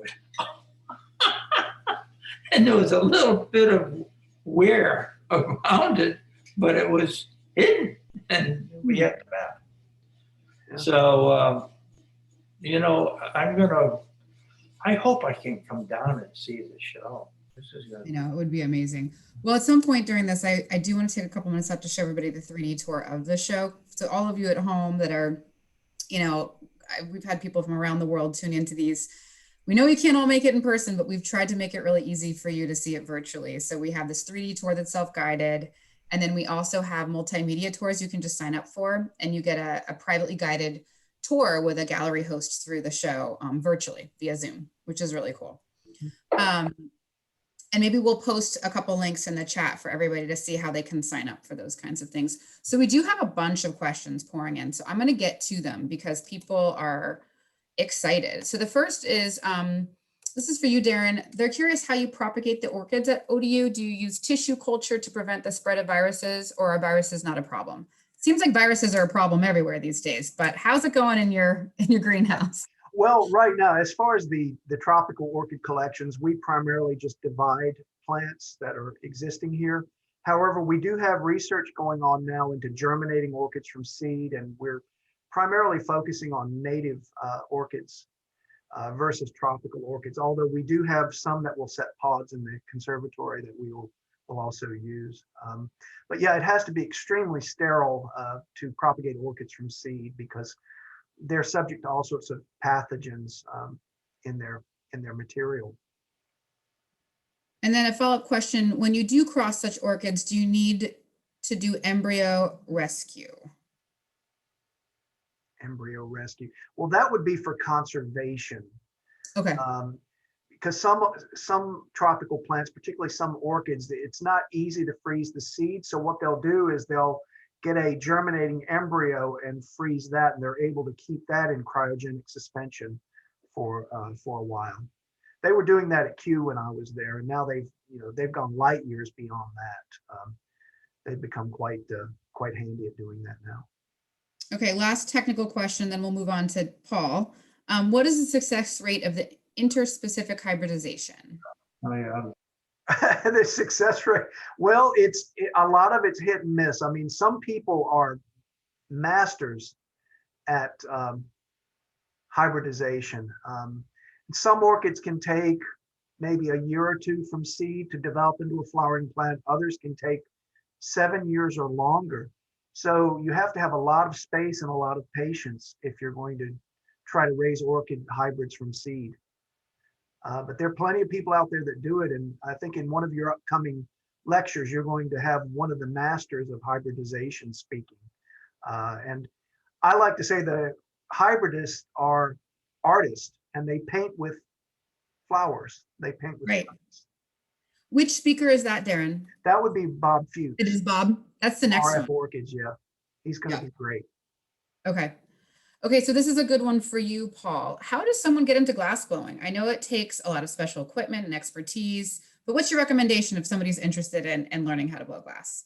and there was a little bit of wear around it, but it was hidden, and we had to back. Yeah. So, I hope I can come down and see the show. This is gonna I know, it would be amazing. Well, at some point during this, I do want to take a couple minutes up to show everybody the 3D tour of the show. So all of you at home that are, we've had people from around the world tune into these. We know you can't all make it in person, but we've tried to make it really easy for you to see it virtually. So we have this 3D tour that's self-guided. And then we also have multimedia tours you can just sign up for, and you get a privately guided tour with a gallery host through the show virtually via Zoom, which is really cool. And maybe we'll post a couple links in the chat for everybody to see how they can sign up for those kinds of things. So we do have a bunch of questions pouring in. So I'm going to get to them because people are excited. So the first is, this is for you, Darrin. They're curious how you propagate the orchids at ODU. Do you use tissue culture to prevent the spread of viruses, or are viruses not a problem? Seems like viruses are a problem everywhere these days, but how's it going in your greenhouse? Well, right now, as far as the tropical orchid collections, we primarily just divide plants that are existing here. However, we do have research going on now into germinating orchids from seed, and we're primarily focusing on native orchids versus tropical orchids, although we do have some that will set pods in the conservatory that we will also use. But yeah, it has to be extremely sterile to propagate orchids from seed because they're subject to all sorts of pathogens in their material. And then a follow-up question, when you do cross such orchids, do you need to do embryo rescue? Embryo rescue. Well, that would be for conservation. Okay. Because some tropical plants, particularly some orchids, it's not easy to freeze the seed. So what they'll do is they'll get a germinating embryo and freeze that, and they're able to keep that in cryogenic suspension for a while. They were doing that at Kew when I was there, and now they've gone light years beyond that. They've become quite handy at doing that now. Okay, last technical question, then we'll move on to Paul. What is the success rate of the interspecific hybridization? The success rate, well, a lot of it's hit and miss. I mean, some people are masters at hybridization. Some orchids can take maybe a year or two from seed to develop into a flowering plant. Others can take 7 years or longer. So you have to have a lot of space and a lot of patience if you're going to try to raise orchid hybrids from seed. But there are plenty of people out there that do it. And I think in one of your upcoming lectures, you're going to have one of the masters of hybridization speaking. And I like to say that hybridists are artists and they paint with flowers. They paint with flowers. Which speaker is that, Darrin? That would be Bob Fuchs. It is Bob. That's the next RF one. Orchids, yeah. He's going to be great. Okay. Okay, so this is a good one for you, Paul. How does someone get into glass blowing? I know it takes a lot of special equipment and expertise, but what's your recommendation if somebody's interested in learning how to blow glass?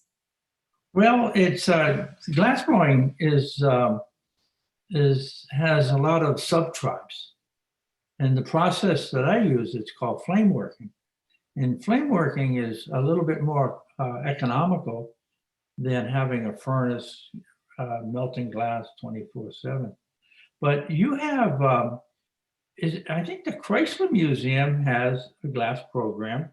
Well, it's glass blowing has a lot of subtribes, and the process that I use, it's called flame working. And flame working is a little bit more economical than having a furnace melting glass 24/7. But you have, I think the Chrysler Museum has a glass program,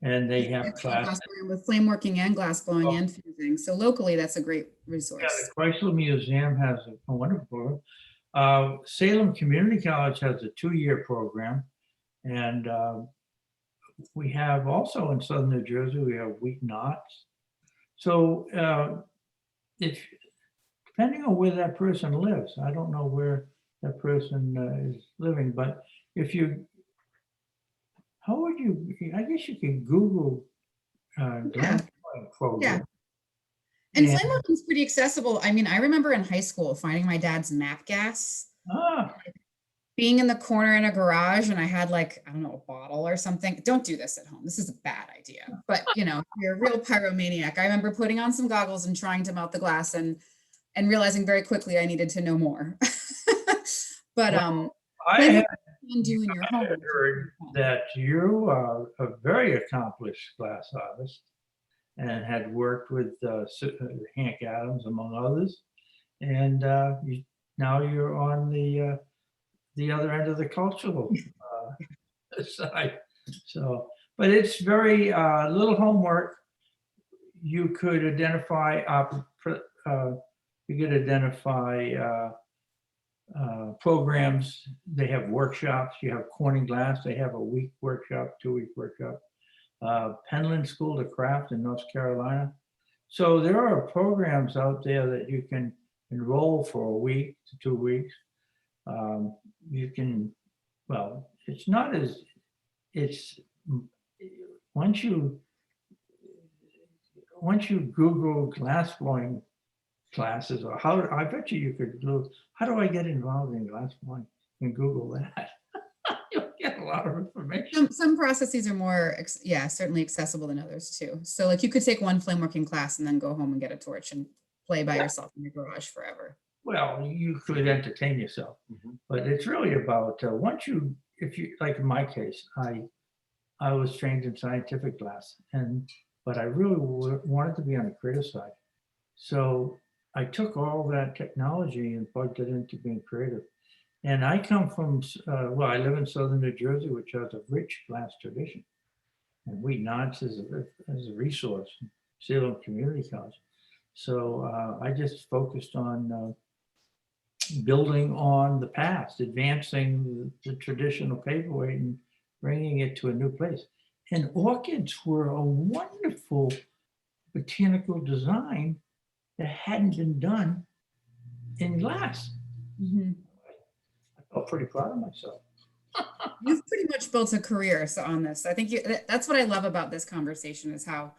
and they have glass with flame working and glass blowing and fusing. So locally, that's a great resource. Yeah, the Chrysler Museum has a wonderful program. Salem Community College has a 2-year program, and we have also in Southern New Jersey, we have Wheat Knots. So if depending on where that person lives, I don't know where that person is living, but if you, how would you, I guess you can Google glass blowing program. Yeah. And flame working is pretty accessible. I mean, I remember in high school finding my dad's MAP gas. being in the corner in a garage and I had like, I don't know, a bottle or something. Don't do this at home. This is a bad idea. But you know, if you're a real pyromaniac. I remember putting on some goggles and trying to melt the glass and realizing very quickly I needed to know more. But I then have you can do in your home. heard that you are a very accomplished glass artist and had worked with Hank Adams, among others. And now you're on the other end of the cultural side. So, but it's very little homework. You could identify programs. They have workshops. You have Corning Glass. They have a week workshop, 2-week workshop. Penland School of Craft in North Carolina. So there are programs out there that you can enroll for a week to 2 weeks. You can, well, it's not as, it's, once you Google glassblowing classes, or how, I bet you could look, how do I get involved in glassblowing, and Google that. You'll get a lot of information. Some processes are more, certainly accessible than others too. So like you could take one flame working class and then go home and get a torch and play by yourself in your garage forever. Well, you could entertain yourself, but it's really about once you, if you, like in my case, I was trained in scientific glass, but I really wanted to be on the creative side. So I took all that technology and plugged it into being creative. And I come from, well, I live in southern New Jersey, which has a rich glass tradition. And we notch as a resource, Salem Community College. So I just focused on building on the past, advancing the traditional paperweight and bringing it to a new place. And orchids were a wonderful botanical design that hadn't been done in glass. I felt pretty proud of myself. You've pretty much built a career on this. I think that's what I love about this conversation, is how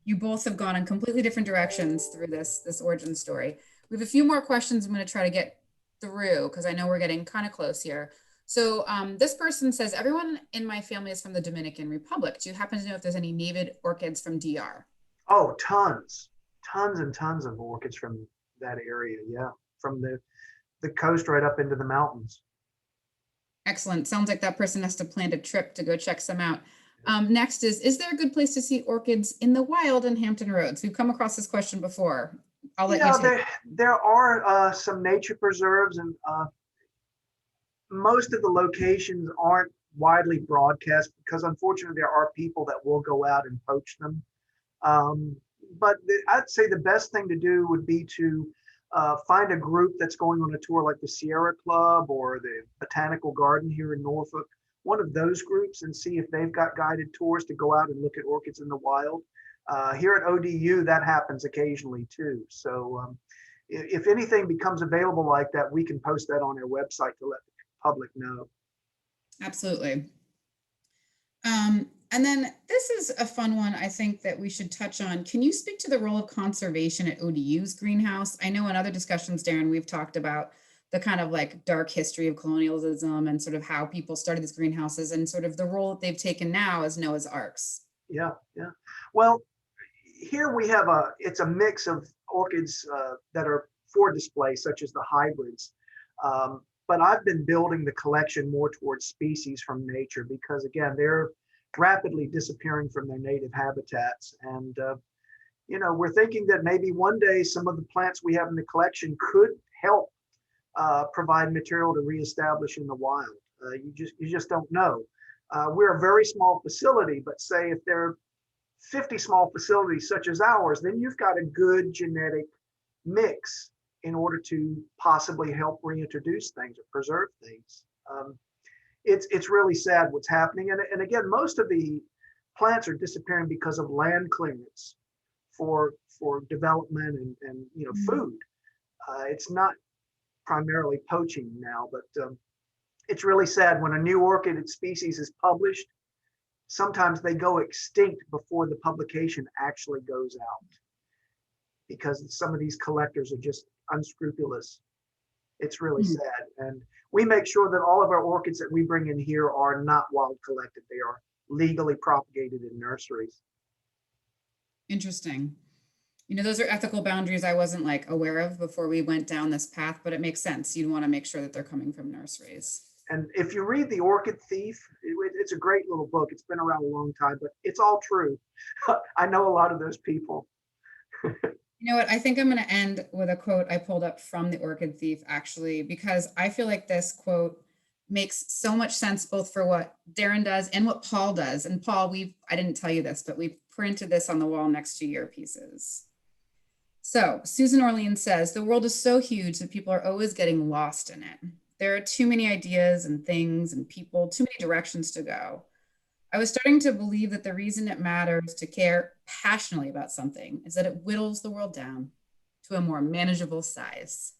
you both have gone in completely different directions through this origin story. We have a few more questions I'm going to try to get through because I know we're getting kind of close here. So this person says, everyone in my family is from the Dominican Republic. Do you happen to know if there's any native orchids from DR? Oh, tons and tons of orchids from that area. Yeah, from the coast right up into the mountains. Excellent. Sounds like that person has to plan a trip to go check some out. Next is there a good place to see orchids in the wild in Hampton Roads? We've come across this question before. I'll let you take it. There are some nature preserves, and most of the locations aren't widely broadcast because unfortunately there are people that will go out and poach them. But I'd say the best thing to do would be to find a group that's going on a tour like the Sierra Club or the Botanical Garden here in Norfolk, one of those groups, and see if they've got guided tours to go out and look at orchids in the wild. Here at ODU, that happens occasionally too. So if anything becomes available like that, we can post that on our website to let the public know. Absolutely. And then this is a fun one I think that we should touch on. Can you speak to the role of conservation at ODU's greenhouse? I know in other discussions, Darrin, we've talked about the kind of like dark history of colonialism and sort of how people started these greenhouses and sort of the role that they've taken now as Noah's Arks. Yeah. Well, here we have it's a mix of orchids that are for display, such as the hybrids. But I've been building the collection more towards species from nature because, again, they're rapidly disappearing from their native habitats. And, we're thinking that maybe one day some of the plants we have in the collection could help provide material to reestablish in the wild. You just don't know. We're a very small facility, but say if there are 50 small facilities such as ours, then you've got a good genetic mix in order to possibly help reintroduce things or preserve things. It's really sad what's happening. And again, most of the plants are disappearing because of land clearance for development and food. It's not primarily poaching now, but it's really sad when a new orchid species is published. Sometimes they go extinct before the publication actually goes out because some of these collectors are just unscrupulous It's really sad. And we make sure that all of our orchids that we bring in here are not wild collected. They are legally propagated in nurseries. Interesting. You know, those are ethical boundaries I wasn't like aware of before we went down this path, but it makes sense. You'd want to make sure that they're coming from nurseries. And if you read The Orchid Thief, it's a great little book. It's been around a long time, but it's all true. I know a lot of those people. You know what? I think I'm going to end with a quote I pulled up from The Orchid Thief, actually, because I feel like this quote makes so much sense both for what Darrin does and what Paul does. And Paul, I didn't tell you this, but we printed this on the wall next to your pieces. So Susan Orleans says, the world is so huge that people are always getting lost in it. There are too many ideas and things and people, too many directions to go. I was starting to believe that the reason it matters to care passionately about something is that it whittles the world down to a more manageable size.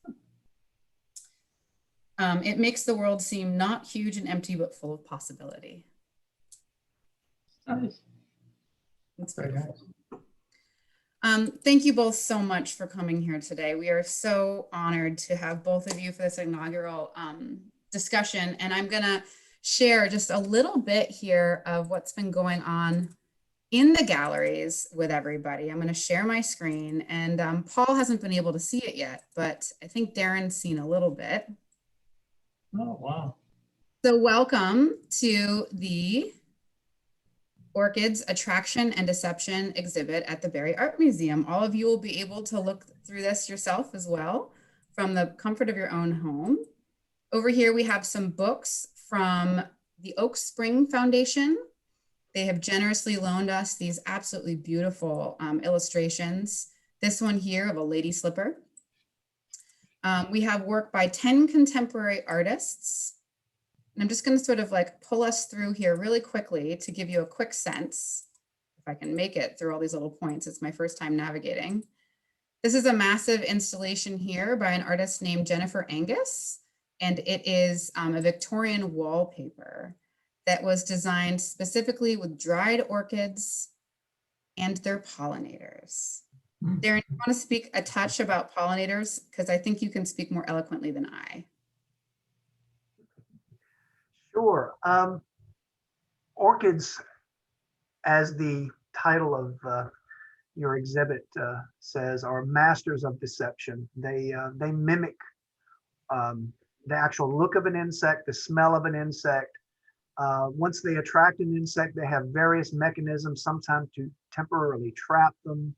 It makes the world seem not huge and empty, but full of possibility. Nice. That's Very beautiful. nice. Thank you both so much for coming here today. We are so honored to have both of you for this inaugural discussion. And I'm gonna share just a little bit here of what's been going on in the galleries with everybody. I'm gonna share my screen, and Paul hasn't been able to see it yet, but I think Darrin's seen a little bit. Oh, wow. So welcome to the Orchids Attraction and Deception exhibit at the Barry Art Museum. All of you will be able to look through this yourself as well from the comfort of your own home. Over here, we have some books from the Oak Spring Foundation. They have generously loaned us these absolutely beautiful illustrations. This one here of a Lady Slipper. We have work by 10 contemporary artists. And I'm just going to sort of like pull us through here really quickly to give you a quick sense, if I can make it through all these little points. It's my first time navigating. This is a massive installation here by an artist named Jennifer Angus, and it is a Victorian wallpaper that was designed specifically with dried orchids and their pollinators. Darrin, you want to speak a touch about pollinators? Because I think you can speak more eloquently than I. Sure. Orchids, as the title of your exhibit says, are masters of deception. They mimic the actual look of an insect, the smell of an insect. Once they attract an insect, they have various mechanisms, sometimes to temporarily trap them,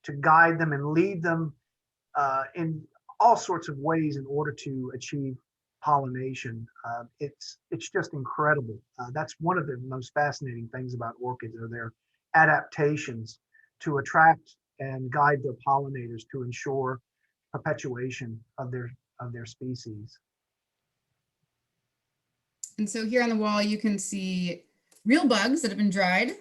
to guide them and lead them in all sorts of ways in order to achieve pollination. It's just incredible. That's one of the most fascinating things about orchids, are their adaptations to attract and guide their pollinators to ensure perpetuation of their species. And so here on the wall, you can see real bugs that have been dried,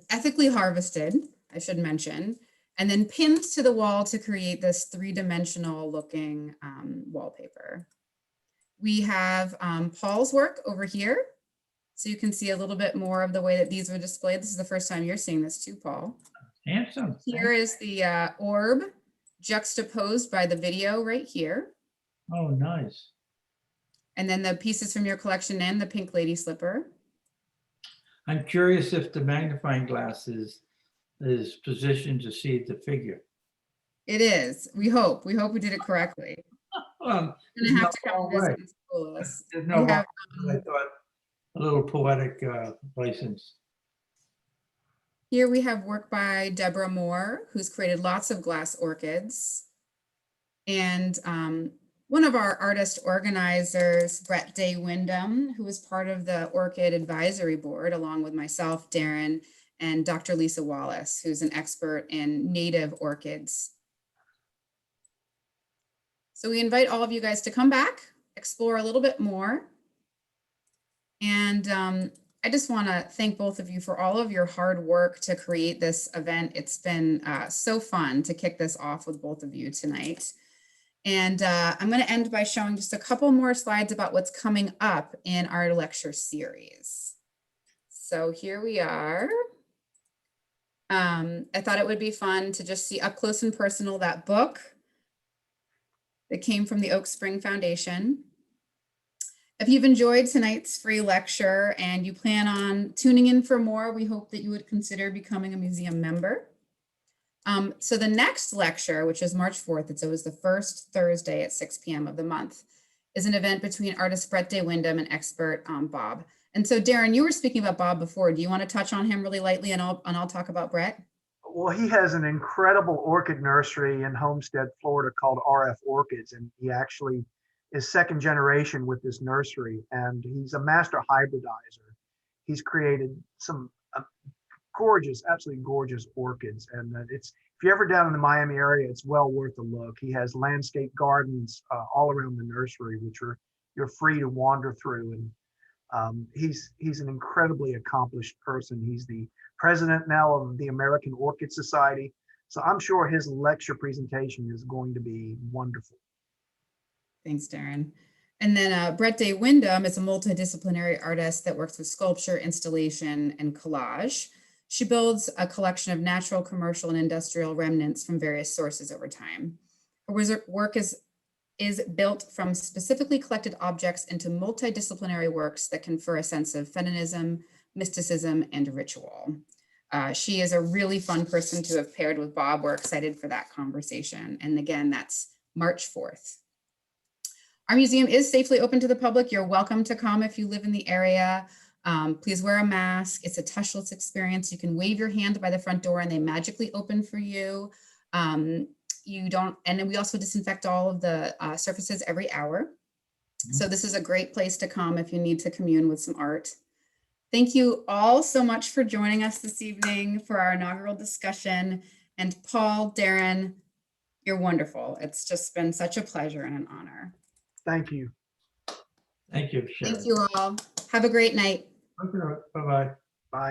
ethically harvested, I should mention, and then pinned to the wall to create this three-dimensional looking wallpaper. We have Paul's work over here. So you can see a little bit more of the way that these were displayed. This is the first time you're seeing this too, Paul. Handsome. Here is the orb juxtaposed by the video right here. Oh, nice. And then the pieces from your collection and the pink lady slipper. I'm curious if the magnifying glass is positioned to see the figure. It is. We hope. We hope we did it correctly. Well, You're gonna have to come visit and school us. There's no We have, I thought a little poetic license. here we have work by Deborah Moore, who's created lots of glass orchids. And one of our artist organizers, Brett Day Wyndham, who was part of the Orchid Advisory Board, along with myself, Darrin, and Dr. Lisa Wallace, who's an expert in native orchids. So we invite all of you guys to come back, explore a little bit more. And I just want to thank both of you for all of your hard work to create this event. It's been so fun to kick this off with both of you tonight. And I'm going to end by showing just a couple more slides about what's coming up in our lecture series. So here we are. I thought it would be fun to just see up close and personal that book that came from the Oak Spring Foundation. If you've enjoyed tonight's free lecture and you plan on tuning in for more, we hope that you would consider becoming a museum member. So the next lecture, which is March 4th, it's always the first Thursday at 6 p.m. of the month, is an event between artist Brett Day Wyndham and expert Bob. And so Darrin, you were speaking about Bob before. Do you want to touch on him really lightly, and I'll talk about Brett? Well, he has an incredible orchid nursery in Homestead, Florida called RF Orchids, and he actually is second generation with this nursery, and he's a master hybridizer. He's created some gorgeous, absolutely gorgeous orchids, and it's, if you're ever down in the Miami area, it's well worth a look. He has landscape gardens all around the nursery, which you're free to wander through, and he's an incredibly accomplished person. He's the president now of the American Orchid Society, so I'm sure his lecture presentation is going to be wonderful. Thanks, Darrin. And then Brett Day Wyndham is a multidisciplinary artist that works with sculpture, installation, and collage. She builds a collection of natural, commercial, and industrial remnants from various sources over time. Her work is built from specifically collected objects into multidisciplinary works that confer a sense of feminism, mysticism, and ritual. She is a really fun person to have paired with Bob. We're excited for that conversation. And again, that's March 4th. Our museum is safely open to the public. You're welcome to come if you live in the area. Please wear a mask. It's a touchless experience. You can wave your hand by the front door and they magically open for you. And then we also disinfect all of the surfaces every hour. So this is a great place to come if you need to commune with some art. Thank you all so much for joining us this evening for our inaugural discussion. And Paul, Darrin, you're wonderful. It's just been such a pleasure and an honor. Thank you. Thank you, Sharon. Thank you all. Have a great night. Okay, bye-bye. Bye.